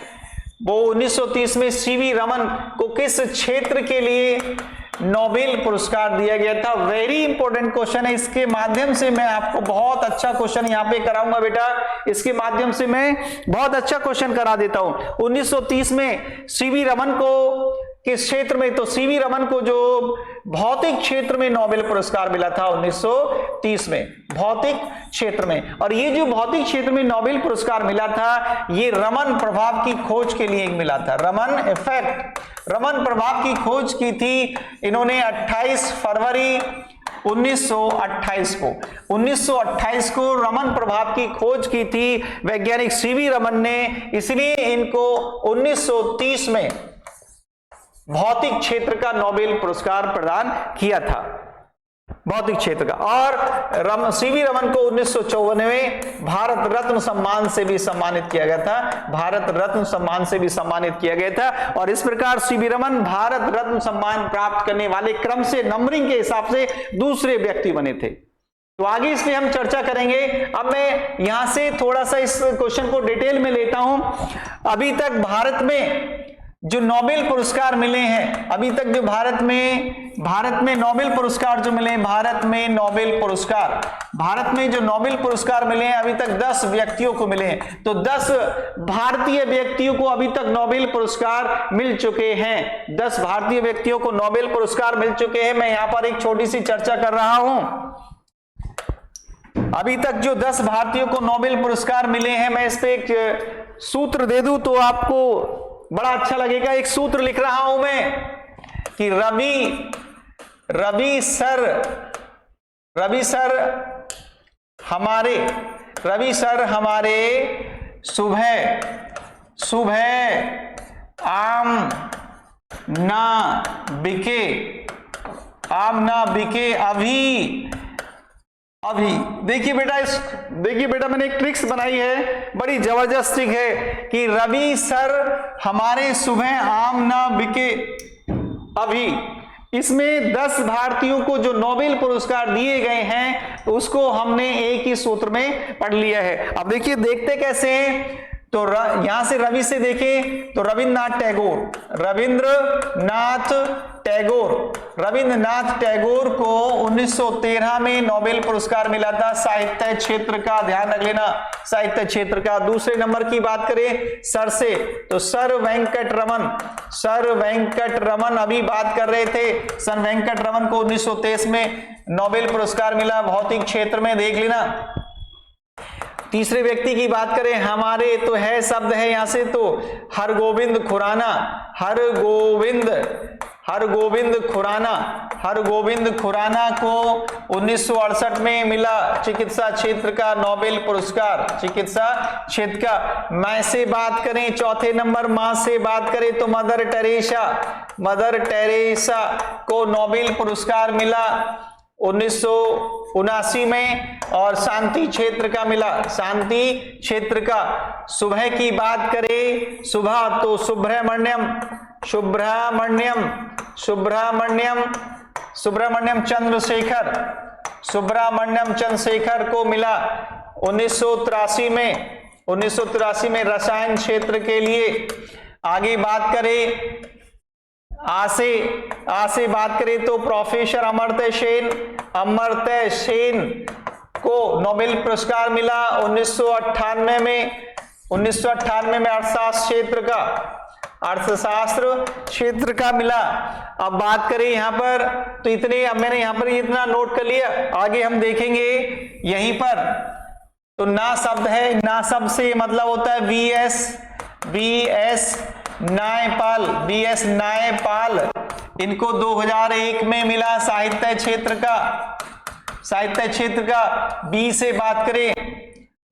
वो 1930 में सीवी रमन को किस क्षेत्र के लिए नोबेल पुरस्कार दिया गया था। वेरी इंपॉर्टेंट क्वेश्चन है, इसके माध्यम से मैं आपको बहुत अच्छा क्वेश्चन यहां पे कराऊंगा बेटा, इसके माध्यम से मैं बहुत अच्छा क्वेश्चन करा देता हूं। 1930 में सीवी रमन को किस क्षेत्र में, तो सीवी रमन को जो भौतिक क्षेत्र में नोबेल पुरस्कार मिला था 1930 में, भौतिक क्षेत्र में। और ये जो भौतिक क्षेत्र में नोबेल पुरस्कार मिला था ये रमन प्रभाव की खोज के लिए मिला था, रमन इफेक्ट, रमन प्रभाव की खोज की थी इन्होंने 28 फरवरी 1928 को, 1928 को रमन प्रभाव की खोज की थी वैज्ञानिक सीवी रमन ने, इसलिए इनको 1930 में भौतिक क्षेत्र का नोबेल पुरस्कार प्रदान किया था, भौतिक क्षेत्र का। और सीवी रमन को 1954 में भारत रत्न सम्मान से भी सम्मानित किया गया था, भारत रत्न सम्मान से भी सम्मानित किया गया था। और इस प्रकार सीवी रमन भारत रत्न सम्मान प्राप्त करने वाले क्रम से नंबरिंग के हिसाब से दूसरे व्यक्ति बने थे। तो आगे इसमें हम चर्चा करेंगे। अब मैं यहां से थोड़ा सा इस क्वेश्चन को डिटेल में लेता हूं। अभी तक भारत में जो नोबेल पुरस्कार मिले हैं, अभी तक जो भारत में नोबेल पुरस्कार जो मिले, भारत में नोबेल पुरस्कार, भारत में जो नोबेल पुरस्कार मिले हैं अभी तक 10 व्यक्तियों को मिले हैं। तो 10 भारतीय व्यक्तियों को अभी तक नोबेल पुरस्कार मिल चुके हैं, 10 भारतीय व्यक्तियों को नोबेल पुरस्कार मिल चुके हैं। मैं यहां पर एक छोटी सी चर्चा कर रहा हूं। अभी तक जो 10 भारतीयों को नोबेल पुरस्कार मिले हैं, मैं इस पे एक सूत्र दे दूं तो आपको बड़ा अच्छा लगेगा। एक सूत्र लिख रहा हूं मैं कि रवि सर हमारे सुबह आम ना बिके अभी। देखिए बेटा मैंने एक ट्रिक्स बनाई है, बड़ी जबरदस्त ट्रिक है कि रवि सर हमारे सुबह आम ना बिके अभी। इसमें 10 भारतीयों को जो नोबेल पुरस्कार दिए गए हैं उसको हमने एक ही सूत्र में पढ़ लिया है। अब देखिए देखते कैसे हैं, तो यहां से रवि से देखें तो रविन्द्रनाथ टैगोर को 1913 में नोबेल पुरस्कार मिला था साहित्य क्षेत्र का, ध्यान रख लेना, साहित्य क्षेत्र का। दूसरे नंबर की बात करें सर से तो सर वेंकट रमन अभी बात कर रहे थे, सर वेंकट रमन को 1923 में नोबेल पुरस्कार मिला भौतिक क्षेत्र में, देख लेना। तीसरे व्यक्ति की बात करें, हमारे तो है शब्द है यहां से, तो हरगोविंद खुराना को 1968 में मिला चिकित्सा क्षेत्र का नोबेल पुरस्कार, चिकित्सा क्षेत्र का। मां से बात करें, चौथे नंबर मां से बात करें तो मदर टेरेसा को नोबेल पुरस्कार मिला 1979 में। और शांति क्षेत्र का मिला, शांति क्षेत्र का। सुबह की बात करें, सुबह तो सुब्रमण्यम चंद्रशेखर को मिला 1983 में रसायन क्षेत्र के लिए। आगे बात करें आ से बात करें तो प्रोफेसर अमर्त्य सेन को नोबेल पुरस्कार मिला 1998 में अर्थशास्त्र क्षेत्र का मिला। अब बात करें यहां पर तो इतने, अब मैंने यहां पर इतना नोट कर लिया, आगे हम देखेंगे यहीं पर। तो ना शब्द है, ना शब्द से मतलब होता है वीएस नायपाल, इनको 2001 में मिला साहित्य क्षेत्र का। बी से बात करें,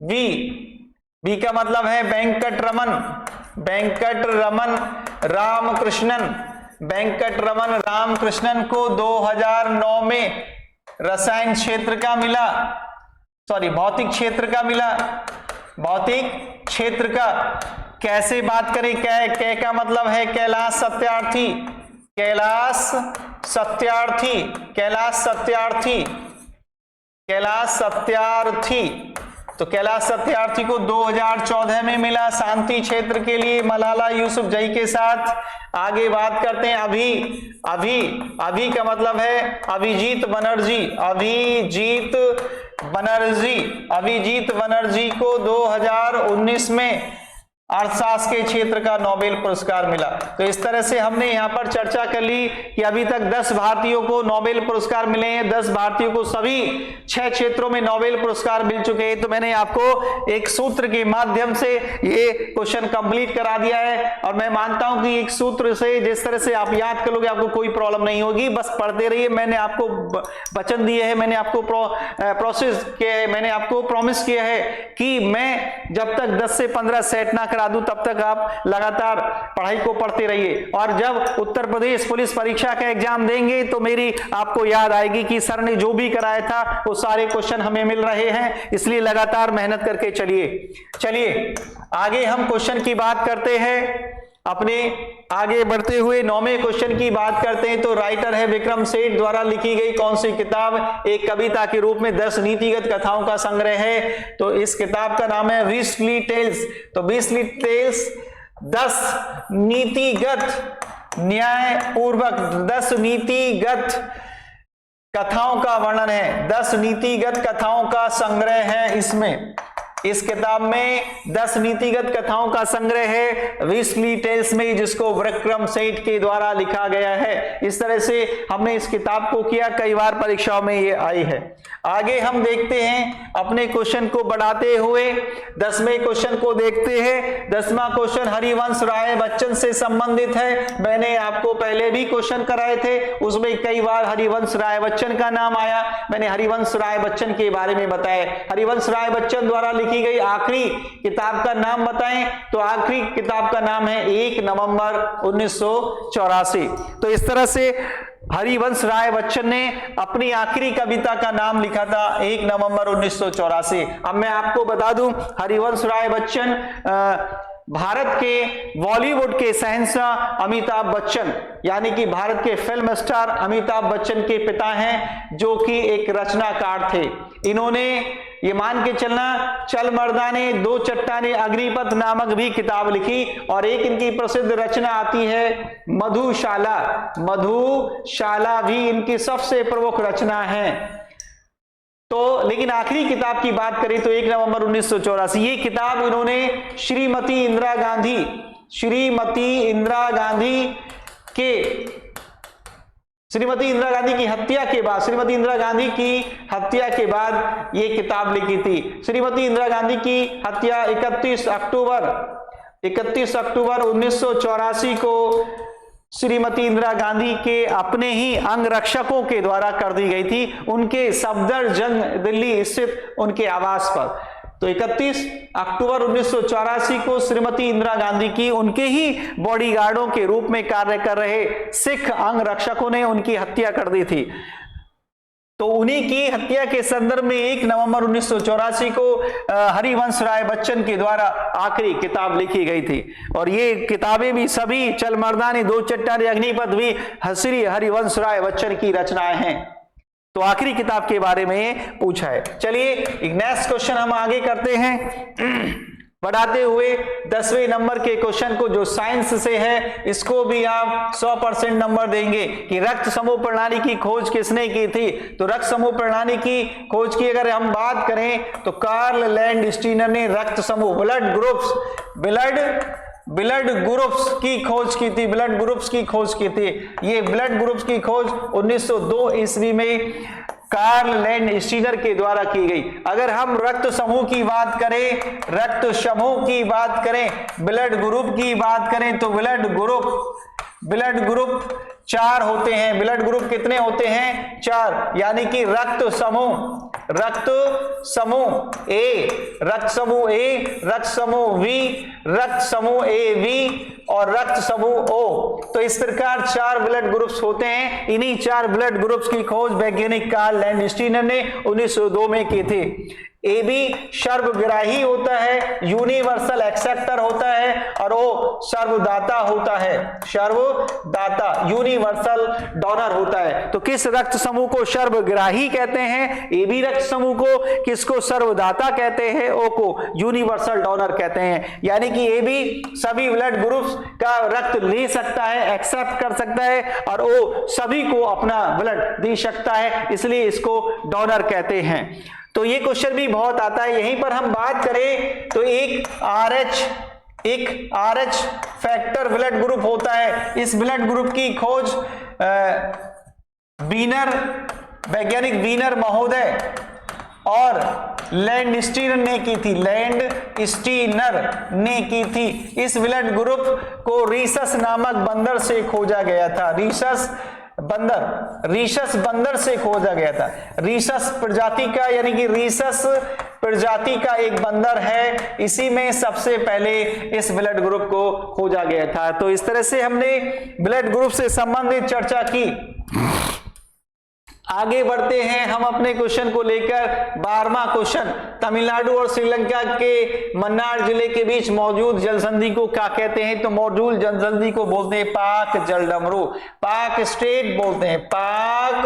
बी का मतलब है वेंकट रमन रामकृष्णन को 2009 में रसायन क्षेत्र का मिला, भौतिक क्षेत्र का मिला। भौतिक क्षेत्र का कैसे बात करें, कै का मतलब है कैलाश सत्यार्थी, कैलाश सत्यार्थी, कैलाश सत्यार्थी, कैलाश सत्यार्थी। तो कैलाश सत्यार्थी को 2014 में मिला शांति क्षेत्र के लिए मलाला यूसुफजई के साथ। आगे बात करते हैं अभी का मतलब है अभिजीत बनर्जी, अभिजीत बनर्जी को 2019 में अर्थशास्त्र के क्षेत्र का नोबेल पुरस्कार मिला। तो इस तरह से हमने यहां पर चर्चा कर ली कि अभी तक 10 भारतीयों को नोबेल पुरस्कार मिले हैं, 10 भारतीयों को सभी 6 क्षेत्रों में नोबेल पुरस्कार मिल चुके हैं। तो मैंने आपको एक सूत्र के माध्यम से ये क्वेश्चन कंप्लीट करा दिया है और मैं मानता हूं कि एक सूत्र से जिस तरह से आप याद कर लोगे आपको कोई प्रॉब्लम नहीं होगी, बस पढ़ते रहिए। मैंने आपको वचन दिए है, मैंने आपको प्रोसेस किया है, मैंने आपको प्रॉमिस किया है कि मैं जब तक 10 से 15 सेट ना दूं तब तक आप लगातार पढ़ाई को पढ़ते रहिए। और जब उत्तर प्रदेश पुलिस परीक्षा का एग्जाम देंगे तो मेरी आपको याद आएगी कि सर ने जो भी कराया था वो सारे क्वेश्चन हमें मिल रहे हैं, इसलिए लगातार मेहनत करके चलिए आगे हम क्वेश्चन की बात करते हैं। अपने आगे बढ़ते हुए 9वें क्वेश्चन की बात करते हैं। तो राइटर है विक्रम सेठ द्वारा लिखी गई कौन सी किताब एक कविता के रूप में 10 नीतिगत कथाओं का संग्रह है। तो इस किताब का नाम है वीसली टेल्स। तो वीसली टेल्स 10 नीतिगत न्यायपूर्वक 10 नीतिगत कथाओं का वर्णन है, 10 नीतिगत कथाओं का संग्रह है। इसमें इस किताब में 10 नीतिगत कथाओं का संग्रह है वीसली टेल्स में, जिसको विक्रम सेठ के द्वारा लिखा गया है। इस तरह से हमने इस किताब को किया, कई बार परीक्षाओं में ये आई है। आगे हम देखते हैं अपने क्वेश्चन को बढ़ाते हुए 10वें क्वेश्चन को देखते हैं। 10वां क्वेश्चन हरिवंश राय बच्चन से संबंधित है। मैंने आपको पहले भी क्वेश्चन कराए थे, उसमें कई बार हरिवंश राय बच्चन का नाम आया। मैंने हरिवंश राय बच्चन के बारे में बताया। हरिवंश राय बच्चन द्वारा की गई आखिरी किताब का नाम बताएं। तो आखिरी किताब का नाम है 1 नवंबर 1984। तो इस तरह से हरिवंश राय बच्चन ने अपनी आखिरी कविता का नाम लिखा था 1 नवंबर 1984। अब मैं आपको बता दूं हरिवंश राय बच्चन भारत के बॉलीवुड के शहंशाह अमिताभ बच्चन यानी कि भारत के फिल्म स्टार अमिताभ बच्चन के पिता हैं, जो कि एक रचनाकार थे। इन्होंने ये मान के चलना चल मर्दाने, 2 चट्टाने, अग्निपथ नामक भी किताब लिखी। और एक इनकी प्रसिद्ध रचना आती है मधुशाला। मधुशाला भी इनकी सबसे प्रमुख रचना है। तो लेकिन आखिरी किताब की बात करें तो 1 नवंबर 1984 ये किताब इन्होंने श्रीमती इंदिरा गांधी की हत्या के बाद ये किताब लिखी थी। श्रीमती इंदिरा गांधी की हत्या 31 अक्टूबर 1984 को श्रीमती इंदिरा गांधी के अपने ही अंगरक्षकों के द्वारा कर दी गई थी, उनके सफदरजंग दिल्ली स्थित उनके आवास पर। तो 31 अक्टूबर 1984 को श्रीमती इंदिरा गांधी की उनके ही बॉडीगार्डों के रूप में कार्य कर रहे सिख अंगरक्षकों ने उनकी हत्या कर दी थी। तो उन्हीं की हत्या के संदर्भ में 1 नवंबर 1984 को हरिवंश राय बच्चन के द्वारा आखिरी किताब लिखी गई थी। और ये किताबें भी सभी चल मर्दानी, 2 चट्टाने, अग्निपथ भी श्री हरिवंश राय बच्चन की रचनाएं हैं। तो आखिरी किताब के बारे में पूछा है। चलिए नेक्स्ट क्वेश्चन हम आगे करते हैं बढ़ाते हुए 10वें नंबर के क्वेश्चन को, जो साइंस से है। इसको भी आप 100% नंबर देंगे कि रक्त समूह प्रणाली की खोज किसने की थी। तो रक्त समूह प्रणाली की खोज की अगर हम बात करें तो कार्ल लैंडस्टीनर ने रक्त समूह ब्लड ग्रुप्स की खोज की थी। ये ब्लड ग्रुप्स की खोज 1902 ईस्वी में कार्ल लैंडस्टीनर के द्वारा की गई। अगर हम रक्त समूह की बात करें, ब्लड ग्रुप की बात करें तो ब्लड ग्रुप 4 होते हैं। ब्लड ग्रुप कितने होते हैं? 4। यानी कि रक्त समूह ए, रक्त समूह वी, रक्त समूह ए वी और रक्त समूह ओ। तो इस प्रकार 4 ब्लड ग्रुप्स होते हैं। इन्हीं 4 ब्लड ग्रुप्स की खोज वैज्ञानिक कार्ल लैंडस्टीनर ने 1902 में की थी। ए बी सर्वग्राही होता है, यूनिवर्सल एक्सेप्टर होता है, और ओ सर्वदाता होता है, सर्वदाता यूनिवर्सल डोनर होता है। तो किस रक्त समूह को सर्वग्राही कहते हैं? ए बी रक्त समूह को। किसको सर्वदाता कहते हैं? ओ को यूनिवर्सल डोनर कहते हैं। यानी कि ए बी सभी ब्लड ग्रुप्स का रक्त ले सकता है, एक्सेप्ट कर सकता है, और ओ सभी को अपना ब्लड दे सकता है, इसलिए इसको डोनर कहते हैं। तो ये क्वेश्चन भी बहुत आता है। यहीं पर हम बात करें तो एक RH फैक्टर ब्लड ग्रुप होता है। इस ब्लड ग्रुप की खोज वैज्ञानिक वीनर महोदय और लैंडस्टीनर ने की थी, लैंडस्टीनर ने की थी। इस ब्लड ग्रुप को रीसस नामक बंदर से खोजा गया था, रीसस बंदर से खोजा गया था। रीसस प्रजाति का, यानी कि रीसस प्रजाति का एक बंदर है, इसी में सबसे पहले इस ब्लड ग्रुप को खोजा गया था। तो इस तरह से हमने ब्लड ग्रुप से संबंधित चर्चा की। आगे बढ़ते हैं हम अपने क्वेश्चन को लेकर। 12वां क्वेश्चन, तमिलनाडु और श्रीलंका के मन्नार जिले के बीच मौजूद जलसंधि को क्या कहते हैं? तो मौजूद जलसंधि को बोलते हैं पाक जलडमरू, पाक स्टेट बोलते हैं, पाक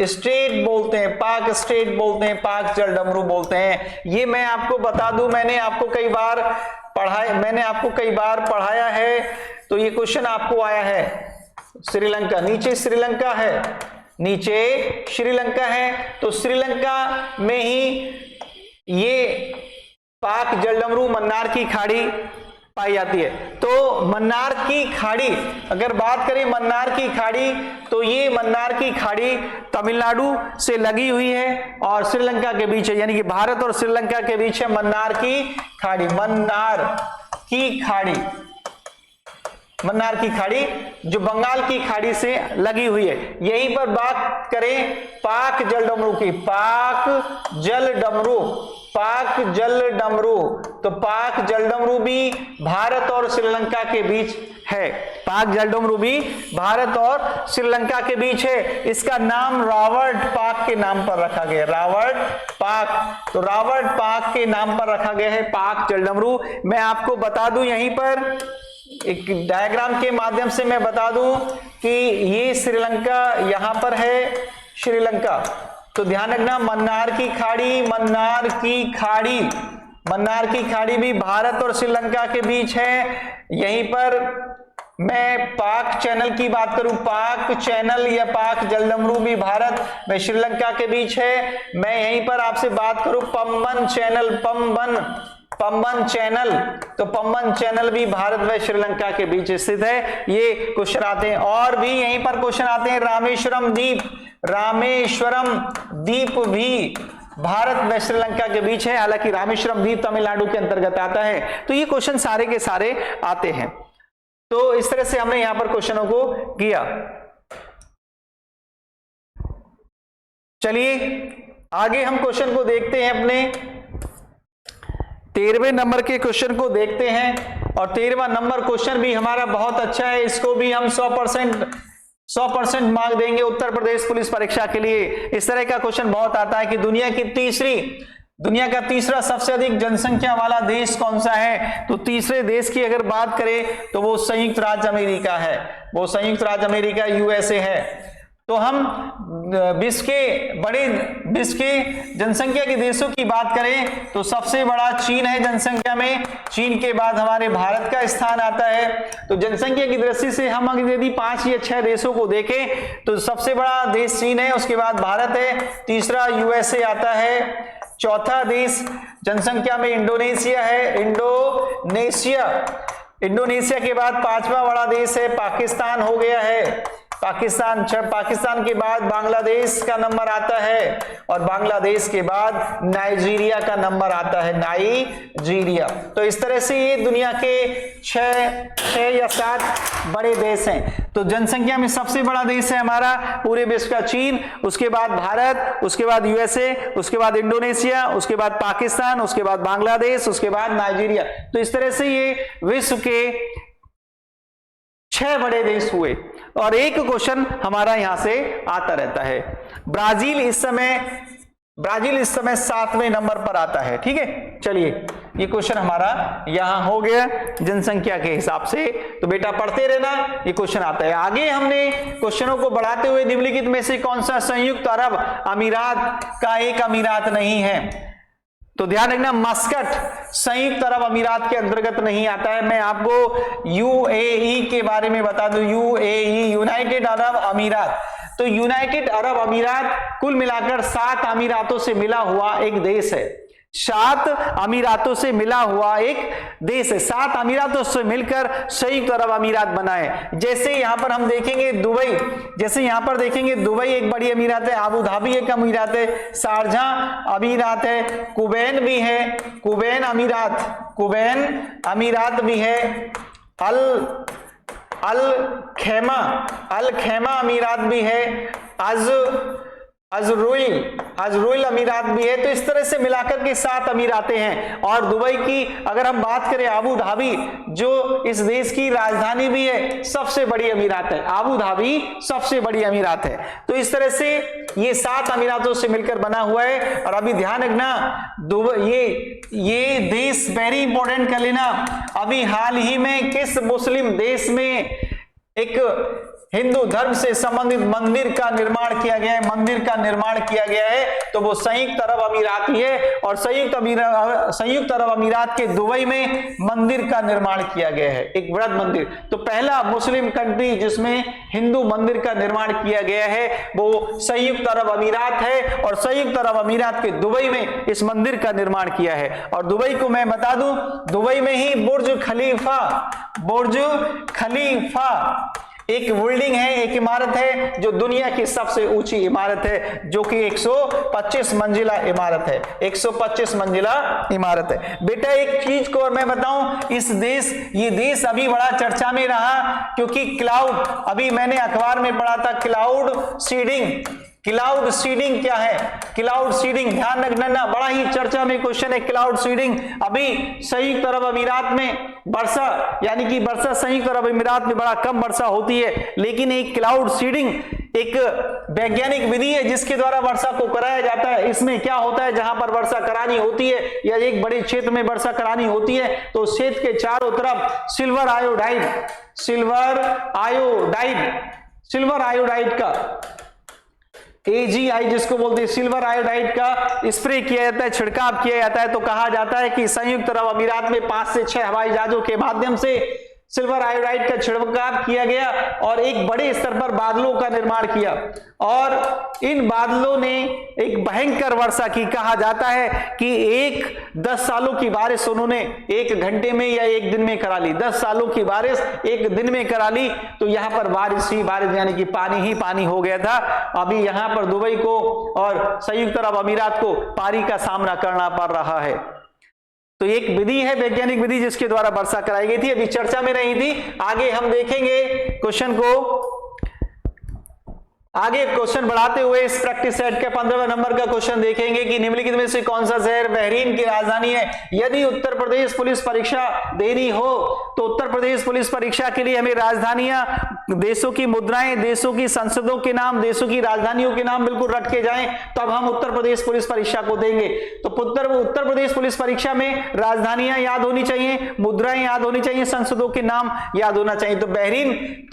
स्टेट बोलते हैं, पाक स्टेट बोलते हैं, पाक जलडमरू बोलते हैं। ये मैं आपको बता दूं, मैंने आपको कई बार पढ़ाया है। तो ये क्वेश्चन आपको आया है। श्रीलंका, नीचे श्रीलंका है, नीचे श्रीलंका है, तो श्रीलंका में ही ये पाक जलडमरू मन्नार की खाड़ी पाई जाती है। तो मन्नार की खाड़ी, अगर बात करें मन्नार की खाड़ी, तो ये मन्नार की खाड़ी तमिलनाडु से लगी हुई है और श्रीलंका के बीच है, यानी कि भारत और श्रीलंका के बीच है मन्नार की खाड़ी। मन्नार की खाड़ी, मन्नार की खाड़ी जो बंगाल की खाड़ी से लगी हुई है। यहीं पर बात करें पाक जलडमरू की, पाक जलडमरू, पाक जलडमरू, तो पाक जलडमरू भी भारत और श्रीलंका के बीच है। पाक जलडमरू भी भारत और श्रीलंका के बीच है। इसका नाम रॉबर्ट पाक के नाम पर रखा गया, रॉबर्ट पाक, तो रॉबर्ट पाक के नाम पर रखा गया है पाक जलडमरू। मैं आपको बता दूं, यहीं पर एक डायग्राम के माध्यम से मैं बता दूं कि ये श्रीलंका यहां पर है, श्रीलंका। तो ध्यान रखना, मन्नार की खाड़ी, मन्नार की खाड़ी, मन्नार की खाड़ी भी भारत और श्रीलंका के बीच है। यहीं पर मैं पाक चैनल की बात करूं, पाक चैनल या पाक जलडमरू भी भारत व श्रीलंका के बीच है। मैं यहीं पर आपसे बात करूं पंबन चैनल, पंबन चैनल, तो पंबन चैनल भी भारत व श्रीलंका के बीच स्थित है। ये क्वेश्चन आते हैं। और भी यहीं पर क्वेश्चन आते हैं रामेश्वरम द्वीप, रामेश्वरम द्वीप भी भारत व श्रीलंका के बीच है, हालांकि रामेश्वरम द्वीप तमिलनाडु के अंतर्गत आता है। तो ये क्वेश्चन सारे के सारे आते हैं। तो इस तरह से हमने यहां पर क्वेश्चनों को किया। चलिए आगे हम क्वेश्चन को देखते हैं, अपने 13वें नंबर के क्वेश्चन को देखते हैं। और 13वां नंबर क्वेश्चन भी हमारा बहुत अच्छा है, इसको भी हम 100% मार्क देंगे उत्तर प्रदेश पुलिस परीक्षा के लिए। इस तरह का क्वेश्चन बहुत आता है कि दुनिया का तीसरा सबसे अधिक जनसंख्या वाला देश कौन सा है? तो तीसरे देश की अगर बात करें तो वो संयुक्त राज्य अमेरिका है, वो संयुक्त राज्य अमेरिका USA है। तो हम विश्व के जनसंख्या के देशों की बात करें तो सबसे बड़ा चीन है जनसंख्या में, चीन के बाद हमारे भारत का स्थान आता है। तो जनसंख्या की दृष्टि से हम अगर यदि 5 या 6 देशों को देखें तो सबसे बड़ा देश चीन है, उसके बाद भारत है, तीसरा USA आता है, चौथा देश जनसंख्या में इंडोनेशिया है, इंडोनेशिया के बाद 5वां बड़ा देश है पाकिस्तान हो गया है, पाकिस्तान के बाद बांग्लादेश का नंबर आता है और बांग्लादेश के बाद नाइजीरिया का नंबर आता है, नाइजीरिया। तो इस तरह से ये दुनिया के 6 या 7 बड़े देश हैं। तो जनसंख्या में सबसे बड़ा देश है हमारा पूरे विश्व का चीन, उसके बाद भारत, उसके बाद USA, उसके बाद इंडोनेशिया, उसके बाद पाकिस्तान, उसके बाद बांग्लादेश, उसके बाद नाइजीरिया। तो इस तरह से ये विश्व के 6 बड़े देश हुए। और एक क्वेश्चन हमारा यहां से आता रहता है, ब्राजील ब्राजील इस समय 7वें नंबर पर आता है। ठीक है, चलिए ये क्वेश्चन हमारा यहां हो गया जनसंख्या के हिसाब से। तो बेटा पढ़ते रहना, ये क्वेश्चन आता है। आगे हमने क्वेश्चनों को बढ़ाते हुए निम्नलिखित में से कौन सा संयुक्त अरब अमीरात का एक अमीरात नहीं है? तो ध्यान रखना, मस्कट संयुक्त अरब अमीरात के अंतर्गत नहीं आता है। मैं आपको यूएई के बारे में बता दूं, यूएई यूनाइटेड अरब अमीरात। तो यूनाइटेड अरब अमीरात कुल मिलाकर 7 अमीरातों से मिला हुआ एक देश है। 7 अमीरातों से मिला हुआ एक देश है। 7 अमीरातों से मिलकर संयुक्त अरब अमीरात बना है। जैसे यहां पर हम देखेंगे दुबई, जैसे यहां पर देखेंगे दुबई एक बड़ी अमीरात है, अबू धाबी एक अमीरात है, शारजाह अमीरात है, कुवैत भी है, कुवैत अमीरात भी है, अल खैमा अमीरात भी है, अजरुल अमीरात भी है। तो इस तरह से मिलाकर के 7 अमीरातें हैं। और दुबई की अगर हम बात करें, अबू धाबी जो इस देश की राजधानी भी है, सबसे बड़ी अमीरात है। अबू धाबी सबसे बड़ी अमीरात है। तो इस तरह से ये 7 अमीरातों से मिलकर बना हुआ है। और अभी ध्यान रखना, दुबई ये देश वेरी इंपॉर्टेंट कर लेना, अभी हाल ही में किस मुस्लिम देश में एक हिंदू धर्म से संबंधित मंदिर का निर्माण किया गया है? तो वो संयुक्त अरब अमीरात ही है। और संयुक्त अरब अमीरात के दुबई में मंदिर का निर्माण किया गया है, एक बृहद मंदिर। तो पहला मुस्लिम कंट्री जिसमें हिंदू मंदिर का निर्माण किया गया है वो संयुक्त अरब अमीरात है। और संयुक्त अरब अमीरात के दुबई में इस मंदिर का निर्माण किया है। और दुबई को मैं बता दूं, दुबई में ही बुर्ज खलीफा एक बिल्डिंग है, एक इमारत है जो दुनिया की सबसे ऊंची इमारत है, जो कि 125 मंजिला इमारत है। 125 मंजिला इमारत है। बेटा एक चीज को और मैं बताऊं, ये देश अभी बड़ा चर्चा में रहा क्योंकि क्लाउड, अभी मैंने अखबार में पढ़ा था क्लाउड सीडिंग क्या है? क्लाउड सीडिंग ध्यान रखना, बड़ा ही चर्चा में क्वेश्चन है क्लाउड सीडिंग। अभी संयुक्त अरब अमीरात में वर्षा, यानी कि वर्षा संयुक्त अरब अमीरात में बड़ा कम वर्षा होती है, लेकिन एक क्लाउड सीडिंग एक वैज्ञानिक विधि है जिसके द्वारा वर्षा को कराया जाता है। इसमें क्या होता है, जहां पर वर्षा करानी होती है या एक बड़े क्षेत्र में वर्षा करानी होती है तो क्षेत्र के चारों तरफ सिल्वर आयोडाइड का AgI जिसको बोलते हैं सिल्वर आयोडाइड का स्प्रे किया जाता है, छिड़काव किया जाता है। तो कहा जाता है कि संयुक्त अरब अमीरात में 5 से 6 हवाई जहाजों के माध्यम से सिल्वर आयोडाइड का छिड़काव किया गया और एक बड़े स्तर पर बादलों का निर्माण किया। और इन बादलों ने एक भयंकर वर्षा की। कहा जाता है कि 10 सालों की बारिश उन्होंने 1 घंटे में या 1 दिन में करा ली। 10 सालों की बारिश 1 दिन में करा ली। तो यहां पर बारिश यानी कि पानी ही पानी हो गया था। अभी यहां पर दुबई को और संयुक्त अरब अमीरात को पानी का सामना करना पड़ रहा है। तो एक विधि है, वैज्ञानिक विधि, जिसके द्वारा वर्षा कराई गई थी, अभी चर्चा में रही थी। आगे हम देखेंगे क्वेश्चन को, आगे क्वेश्चन बढ़ाते हुए इस प्रैक्टिस सेट के 15वें नंबर का क्वेश्चन देखेंगे कि निम्नलिखित में से कौन सा शहर बहरीन की राजधानी है? यदि उत्तर प्रदेश पुलिस परीक्षा देनी हो तो उत्तर प्रदेश पुलिस परीक्षा के लिए हमें राजधानियां, देशों की मुद्राएं, देशों की संसदों के नाम, देशों की राजधानियों के नाम बिल्कुल रट के जाएं, तब हम उत्तर प्रदेश पुलिस परीक्षा को देंगे। तो उत्तर प्रदेश पुलिस परीक्षा में राजधानियां याद होनी चाहिए, मुद्राएं याद होनी चाहिए, संसदों के नाम याद होना चाहिए। तो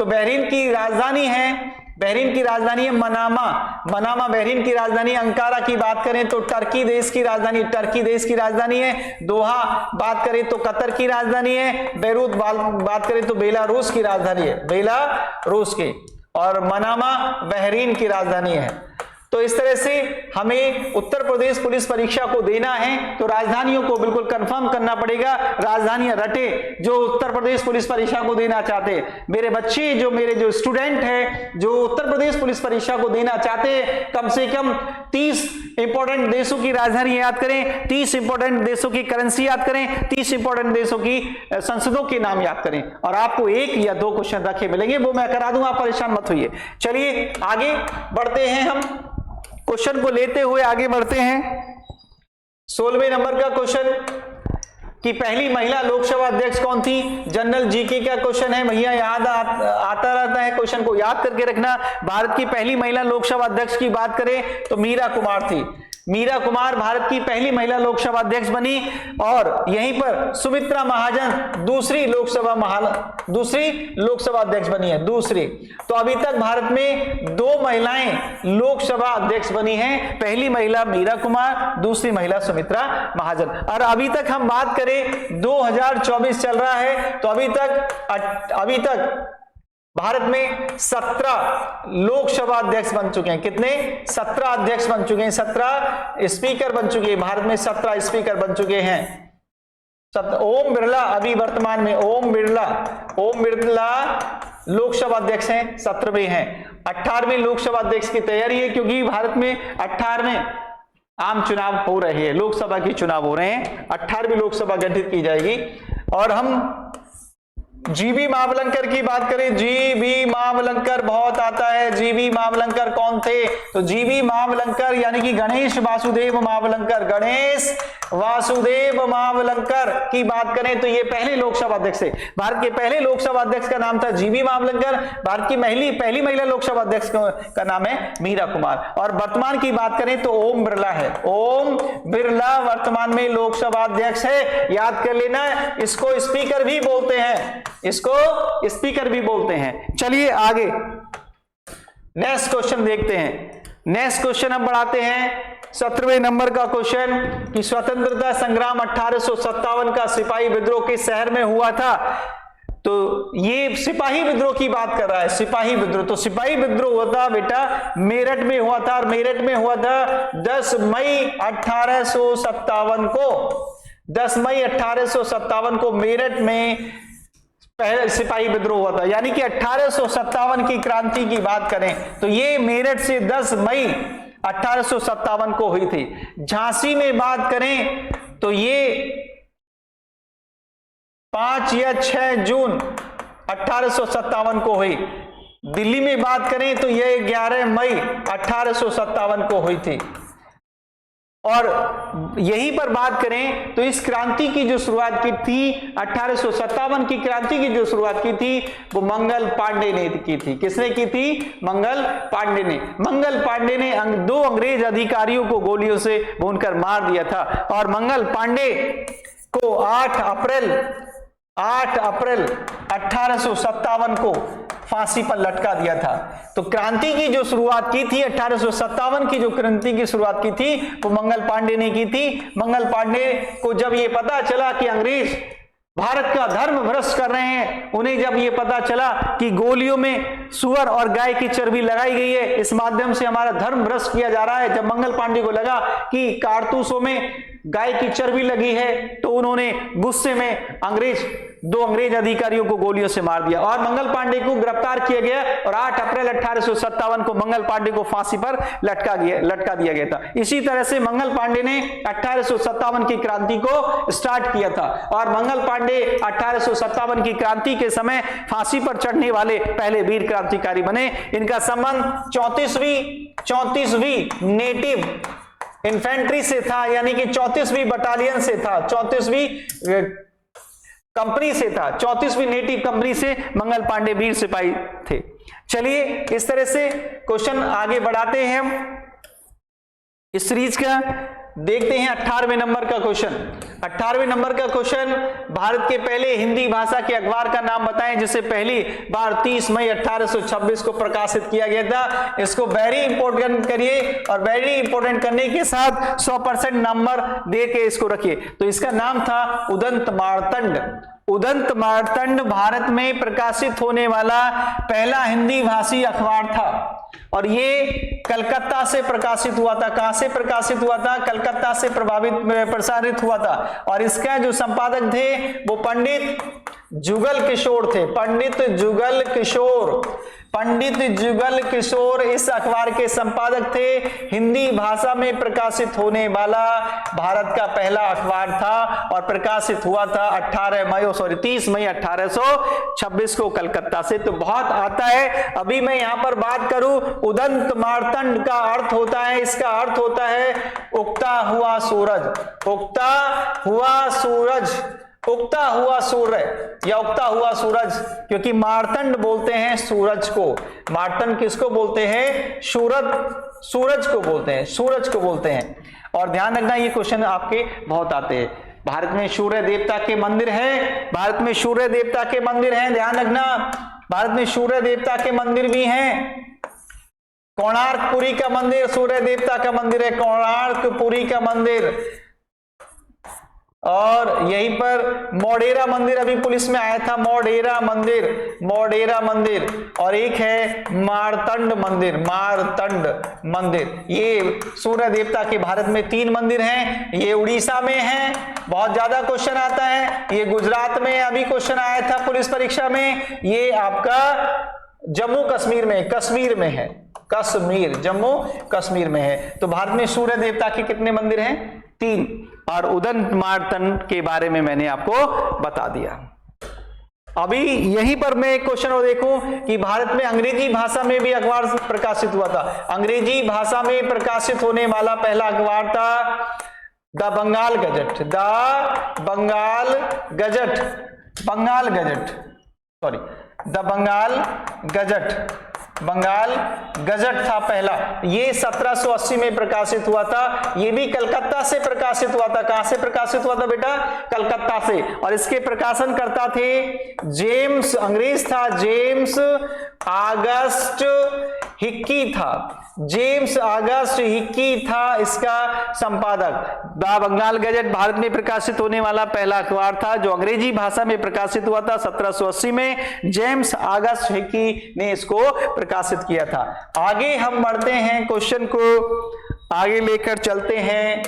बहरीन की राजधानी है, बहरीन की राजधानी है मनामा, बहरीन की राजधानी। अंकारा की बात करें तो टर्की देश की राजधानी है। दोहा बात करें तो कतर की राजधानी है। बेरूत बात करें तो बेलारूस की राजधानी है, बेलारूस की। और मनामा बहरीन की राजधानी है। तो इस तरह से हमें उत्तर प्रदेश पुलिस परीक्षा को देना है तो राजधानियों को बिल्कुल कंफर्म करना पड़ेगा। राजधानियां रटे जो उत्तर प्रदेश पुलिस परीक्षा को देना चाहते हैं। मेरे बच्चे, मेरे जो स्टूडेंट हैं जो उत्तर प्रदेश पुलिस परीक्षा को देना चाहते हैं, कम से कम 30 इंपॉर्टेंट देशों की राजधानी याद करें, 30 इंपॉर्टेंट देशों की करेंसी याद करें, 30 इंपॉर्टेंट देशों की संसदों के नाम याद करें। और आपको 1 या 2 क्वेश्चन रखे मिलेंगे, वो मैं करा दूंगा, आप परेशान मत होइए। चलिए आगे बढ़ते हैं, हम क्वेश्चन को लेते हुए आगे बढ़ते हैं। 16वें नंबर का क्वेश्चन कि पहली महिला लोकसभा अध्यक्ष कौन थी? जनरल जीके का क्वेश्चन है भैया, याद आता रहता है, क्वेश्चन को याद करके रखना। भारत की पहली महिला लोकसभा अध्यक्ष की बात करें तो मीरा कुमार थी। मीरा कुमार भारत की पहली महिला लोकसभा अध्यक्ष बनी और यहीं पर सुमित्रा महाजन दूसरी लोकसभा अध्यक्ष बनी है, दूसरी। तो अभी तक भारत में 2 महिलाएं लोकसभा अध्यक्ष बनी हैं, पहली महिला मीरा कुमार, दूसरी महिला सुमित्रा महाजन। और अभी तक हम बात करें 2024 चल रहा है, तो अभी तक भारत में 17 लोकसभा अध्यक्ष बन चुके हैं। कितने? 17 अध्यक्ष बन चुके हैं, 17 स्पीकर बन चुके हैं। भारत में 17 स्पीकर बन चुके हैं। ओम बिरला अभी वर्तमान में ओम बिरला लोकसभा अध्यक्ष हैं, 17वें हैं। 18वें लोकसभा अध्यक्ष की तैयारी है, क्योंकि भारत में 18वें आम चुनाव हो रहे हैं, लोकसभा के चुनाव हो रहे हैं। 18वीं लोकसभा गठित की जाएगी। और हम जीबी महावलंकर की बात करें, जीबी महावलंकर बहुत आता है। जीबी महावलंकर कौन थे? तो जीबी महावलंकर यानी कि गणेश वासुदेव महावलंकर की बात करें तो ये पहले लोकसभा अध्यक्ष थे। भारत के पहले लोकसभा अध्यक्ष का नाम था जीबी महावलंकर। भारत की पहली महिला लोकसभा अध्यक्ष का नाम है मीरा कुमार। और वर्तमान की बात करें तो ओम बिरला है। ओम बिरला वर्तमान में लोकसभा अध्यक्ष है। याद कर लेना, इसको स्पीकर भी बोलते हैं, चलिए आगे नेक्स्ट क्वेश्चन देखते हैं। नेक्स्ट क्वेश्चन हम बढ़ाते हैं 17वें नंबर का क्वेश्चन कि स्वतंत्रता संग्राम 1857 का सिपाही विद्रोह किस शहर में हुआ था? तो ये सिपाही विद्रोह की बात कर रहा है, सिपाही विद्रोह। तो सिपाही विद्रोह हुआ था बेटा मेरठ में हुआ था, और मेरठ में हुआ था 10 मई 1857 को। 10 मई 1857 को मेरठ में पहले सिपाही विद्रोह हुआ था। यानी कि 1857 की क्रांति की बात करें तो ये मेरठ से 10 मई 1857 को हुई थी। झांसी में बात करें तो ये 5 या 6 जून 1857 को हुई। दिल्ली में बात करें तो ये 11 मई 1857 को हुई थी। और यहीं पर बात करें तो इस क्रांति की जो शुरुआत की थी, 1857 की क्रांति की जो शुरुआत की थी वो मंगल पांडे ने की थी। किसने की थी? मंगल पांडे ने। मंगल पांडे ने 2 अंग्रेज अधिकारियों को गोलियों से भूनकर मार दिया था। और मंगल पांडे को 8 अप्रैल 1857 को फांसी पर लटका दिया था। तो क्रांति की जो शुरुआत की थी, 1857 की जो क्रांति की शुरुआत की थी वो मंगल पांडे ने की थी। मंगल पांडे को जब ये पता चला कि अंग्रेज भारत का धर्म भ्रष्ट कर रहे हैं, उन्हें जब ये पता चला कि गोलियों में सुअर और गाय की चर्बी लगाई गई है, इस माध्यम से हमारा धर्म भ्रष्ट किया जा रहा है, जब मंगल पांडे को लगा कि कारतूसों में गाय की चर्बी लगी है, तो उन्होंने गुस्से में 2 अंग्रेज अधिकारियों को गोलियों से मार दिया और मंगल पांडे को गिरफ्तार किया गया। और 8 अप्रैल 1857 को मंगल पांडे को फांसी पर लटका दिया गया था। इसी तरह से मंगल पांडे ने 1857 की क्रांति को स्टार्ट किया था। और मंगल पांडे 1857 की क्रांति के समय फांसी पर चढ़ने वाले पहले वीर क्रांतिकारी बने। इनका संबंध 34वीं नेटिव इन्फेंट्री से था, यानी कि 34वीं बटालियन से था, 34वीं कंपनी से था, 34वीं नेटिव कंपनी से मंगल पांडे वीर सिपाही थे। चलिए इस तरह से क्वेश्चन आगे बढ़ाते हैं हम इस सीरीज का। देखते हैं 18वें नंबर का क्वेश्चन। 18वें नंबर का क्वेश्चन, भारत के पहले हिंदी भाषा के अखबार का नाम बताएं जिसे पहली बार 30 मई 1826 को प्रकाशित किया गया था। इसको वेरी इंपॉर्टेंट करिए और वेरी इंपॉर्टेंट करने के साथ 100% नंबर दे के इसको रखिए। तो इसका नाम था उदंत मार्तंड। उदंत मार्तंड भारत में प्रकाशित होने वाला पहला हिंदी भाषी अखबार था और ये कलकत्ता से प्रकाशित हुआ था। कहां से प्रकाशित हुआ था? कलकत्ता से प्रसारित हुआ था। और इसका जो संपादक थे वो पंडित जुगल किशोर थे। पंडित जुगल किशोर इस अखबार के संपादक थे। हिंदी भाषा में प्रकाशित होने वाला भारत का पहला अखबार था और प्रकाशित हुआ था 30 मई 1826 को कलकत्ता से। तो बहुत आता है। अभी मैं यहां पर बात करूं, उदंत मार्तंड का अर्थ होता है, इसका अर्थ होता है उगता हुआ सूरज। उगता हुआ सूर्य या उगता हुआ सूरज, क्योंकि मार्तंड बोलते हैं सूरज को। मार्तंड किसको बोलते हैं? सूरज को बोलते हैं, सूरज को बोलते हैं। और ध्यान रखना ये क्वेश्चन आपके बहुत आते हैं। भारत में सूर्य देवता के मंदिर है, भारत में सूर्य देवता के मंदिर हैं, ध्यान रखना, भारत में सूर्य देवता के मंदिर भी हैं। कोणार्कपुरी का मंदिर सूर्य देवता का मंदिर है, कोणार्कपुरी का मंदिर। और यहीं पर मोढेरा मंदिर अभी पुलिस में आया था, मोढेरा मंदिर, मोढेरा मंदिर। और एक है मारतंड मंदिर, मारतंड मंदिर। ये सूर्य देवता के भारत में 3 मंदिर हैं। ये उड़ीसा में है, बहुत ज्यादा क्वेश्चन आता है। ये गुजरात में अभी क्वेश्चन आया था पुलिस परीक्षा में। ये आपका जम्मू कश्मीर में, कश्मीर में है, कश्मीर, जम्मू कश्मीर में है। तो भारत में सूर्य देवता के कितने मंदिर हैं? 3। और उदंत मार्तंड के बारे में मैंने आपको बता दिया। अभी यहीं पर मैं एक क्वेश्चन और देखूं कि भारत में अंग्रेजी भाषा में भी अखबार प्रकाशित हुआ था। अंग्रेजी भाषा में प्रकाशित होने वाला पहला अखबार था the Bengal Gazette, the Bengal Gazette, Bengal Gazette, sorry the Bengal Gazette, Bengal Gazette था पहला। ये 1780 में प्रकाशित हुआ था। ये भी कलकत्ता से प्रकाशित हुआ था। कहां से प्रकाशित हुआ था बेटा? कलकत्ता से। और इसके प्रकाशन करता थे जेम्स, अंग्रेज था, जेम्स ऑगस्ट हिक्की था, जेम्स ऑगस्ट हिक्की था इसका संपादक। द बंगाल गजट भारत में प्रकाशित होने वाला पहला अखबार था जो अंग्रेजी भाषा में प्रकाशित हुआ था 1780 में। जेम्स ऑगस्ट हिक्की ने इसको प्रकाशित किया था। आगे हम बढ़ते हैं, क्वेश्चन को आगे लेकर चलते हैं।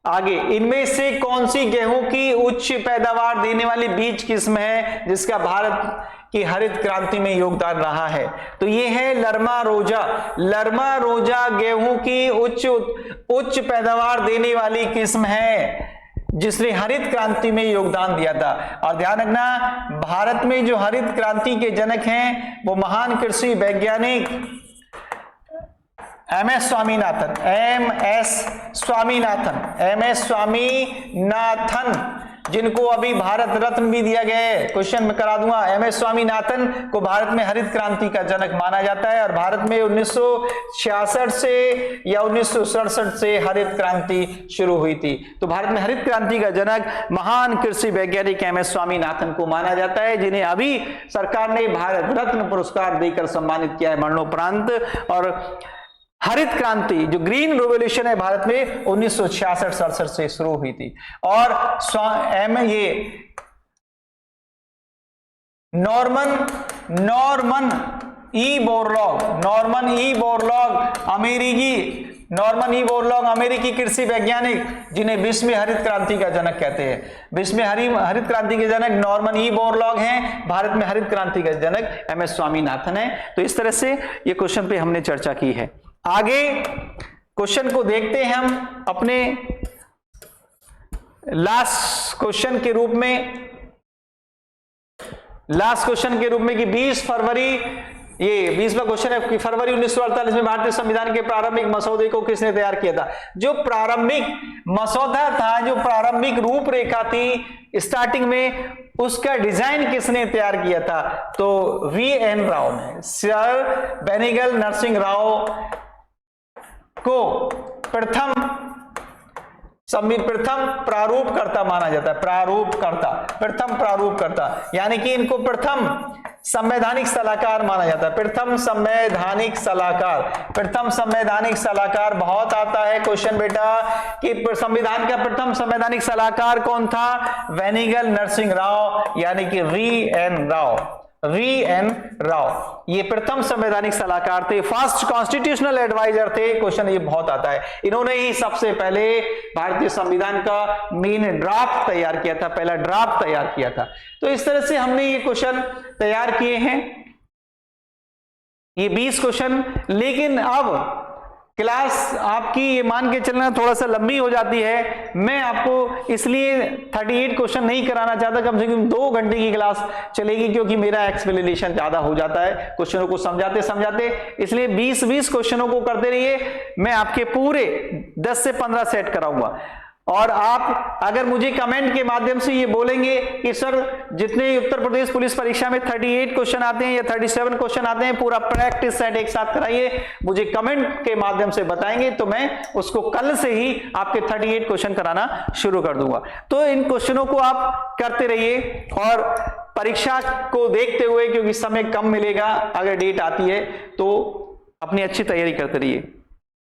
आगे, इनमें से कौन सी गेहूं की उच्च पैदावार देने वाली बीज किस्म है जिसका भारत की हरित क्रांति में योगदान रहा है? तो ये है लरमा रोजा। लरमा रोजा गेहूं की उच्च पैदावार देने वाली किस्म है जिसने हरित क्रांति में योगदान दिया था। और ध्यान रखना, भारत में जो हरित क्रांति के जनक हैं वो महान कृषि वैज्ञानिक MS Swaminathan, MS Swaminathan, MS Swaminathan, जिनको अभी भारत रत्न भी दिया गया है। क्वेश्चन में करा दूंगा। एमएस स्वामीनाथन को भारत में हरित क्रांति का जनक माना जाता है। और भारत में 1966 से या 1967 से हरित क्रांति शुरू हुई थी। तो भारत में हरित क्रांति का जनक महान कृषि वैज्ञानिक एमएस स्वामीनाथन को माना जाता है, जिन्हें अभी सरकार ने भारत रत्न पुरस्कार देकर सम्मानित किया है मरणोपरांत। और हरित क्रांति जो ग्रीन रेवोल्यूशन है भारत में 1966-67 से शुरू हुई थी। और ये Norman E Borlaug, Norman E Borlaug अमेरिकी कृषि वैज्ञानिक, जिन्हें विश्व में हरित क्रांति का जनक कहते हैं। विश्व में हरित क्रांति के जनक नॉर्मन ई बोरलॉग हैं। भारत में हरित क्रांति का जनक एमएस स्वामीनाथन है। तो इस तरह से ये क्वेश्चन पे हमने चर्चा की है। आगे क्वेश्चन को देखते हैं हम अपने लास्ट क्वेश्चन के रूप में, कि 20 फरवरी, ये 20वां क्वेश्चन है कि फरवरी 1948 में भारतीय संविधान के प्रारंभिक मसौदे को किसने तैयार किया था? जो प्रारंभिक मसौदा था, जो प्रारंभिक रूपरेखा थी स्टार्टिंग में, उसका डिजाइन किसने तैयार किया था? तो वी.एन. राव ने, सर बेनिगल नरसिंह राव को प्रथम प्रारूपकर्ता माना जाता है। प्रथम प्रारूपकर्ता, यानी कि इनको प्रथम संवैधानिक सलाहकार माना जाता है। प्रथम संवैधानिक सलाहकार बहुत आता है क्वेश्चन बेटा कि संविधान का प्रथम संवैधानिक सलाहकार कौन था? बेनिगल नरसिंह राव, यानी कि वी.एन. राव। ये प्रथम संवैधानिक सलाहकार थे, फर्स्ट कॉन्स्टिट्यूशनल एडवाइजर थे। क्वेश्चन ये बहुत आता है। इन्होंने ही सबसे पहले भारतीय संविधान का मेन ड्राफ्ट तैयार किया था, पहला ड्राफ्ट तैयार किया था। तो इस तरह से हमने ये क्वेश्चन तैयार किए हैं, ये 20 क्वेश्चन। लेकिन अब क्लास आपकी ये मान के चलना थोड़ा सा लंबी हो जाती है। मैं आपको इसलिए 38 क्वेश्चन नहीं कराना चाहता, कम से कम 2 घंटे की क्लास चलेगी, क्योंकि मेरा एक्सप्लेनेशन ज्यादा हो जाता है क्वेश्चनों को समझाते। इसलिए 20 क्वेश्चनों को करते रहिए। मैं आपके पूरे 10 से 15 सेट कराऊंगा। और आप अगर मुझे कमेंट के माध्यम से ये बोलेंगे कि सर जितने उत्तर प्रदेश पुलिस परीक्षा में 38 क्वेश्चन आते हैं या 37 क्वेश्चन आते हैं, पूरा प्रैक्टिस सेट एक साथ कराइए, मुझे कमेंट के माध्यम से बताएंगे तो मैं उसको कल से ही आपके 38 क्वेश्चन कराना शुरू कर दूंगा। तो इन क्वेश्चनों को आप करते रहिए और परीक्षा को देखते हुए, क्योंकि समय कम मिलेगा अगर डेट आती है, तो अपनी अच्छी तैयारी करते रहिए,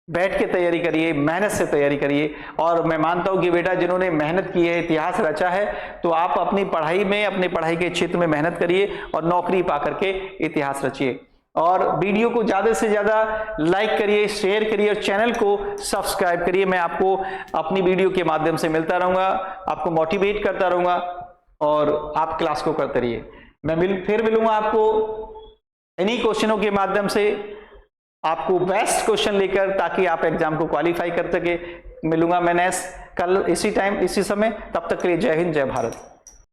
बैठ के तैयारी करिए, मेहनत से तैयारी करिए। और मैं मानता हूं कि बेटा जिन्होंने मेहनत की है, इतिहास रचा है, तो आप अपनी पढ़ाई में, अपनी पढ़ाई के क्षेत्र में मेहनत करिए और नौकरी पा करके इतिहास रचिए। और वीडियो को ज्यादा से ज्यादा लाइक करिए, शेयर करिए और चैनल को सब्सक्राइब करिए। मैं आपको अपनी वीडियो के माध्यम से मिलता रहूंगा, आपको मोटिवेट करता रहूंगा और आप क्लास को करते रहिए। मैं फिर मिलूंगा आपको इन्हीं क्वेश्चनों के माध्यम से, आपको बेस्ट क्वेश्चन लेकर, ताकि आप एग्जाम को क्वालिफाई कर सके। मिलूंगा मैं नेक्स्ट कल इसी टाइम इसी समय, तब तक के लिए जय हिंद जय भारत।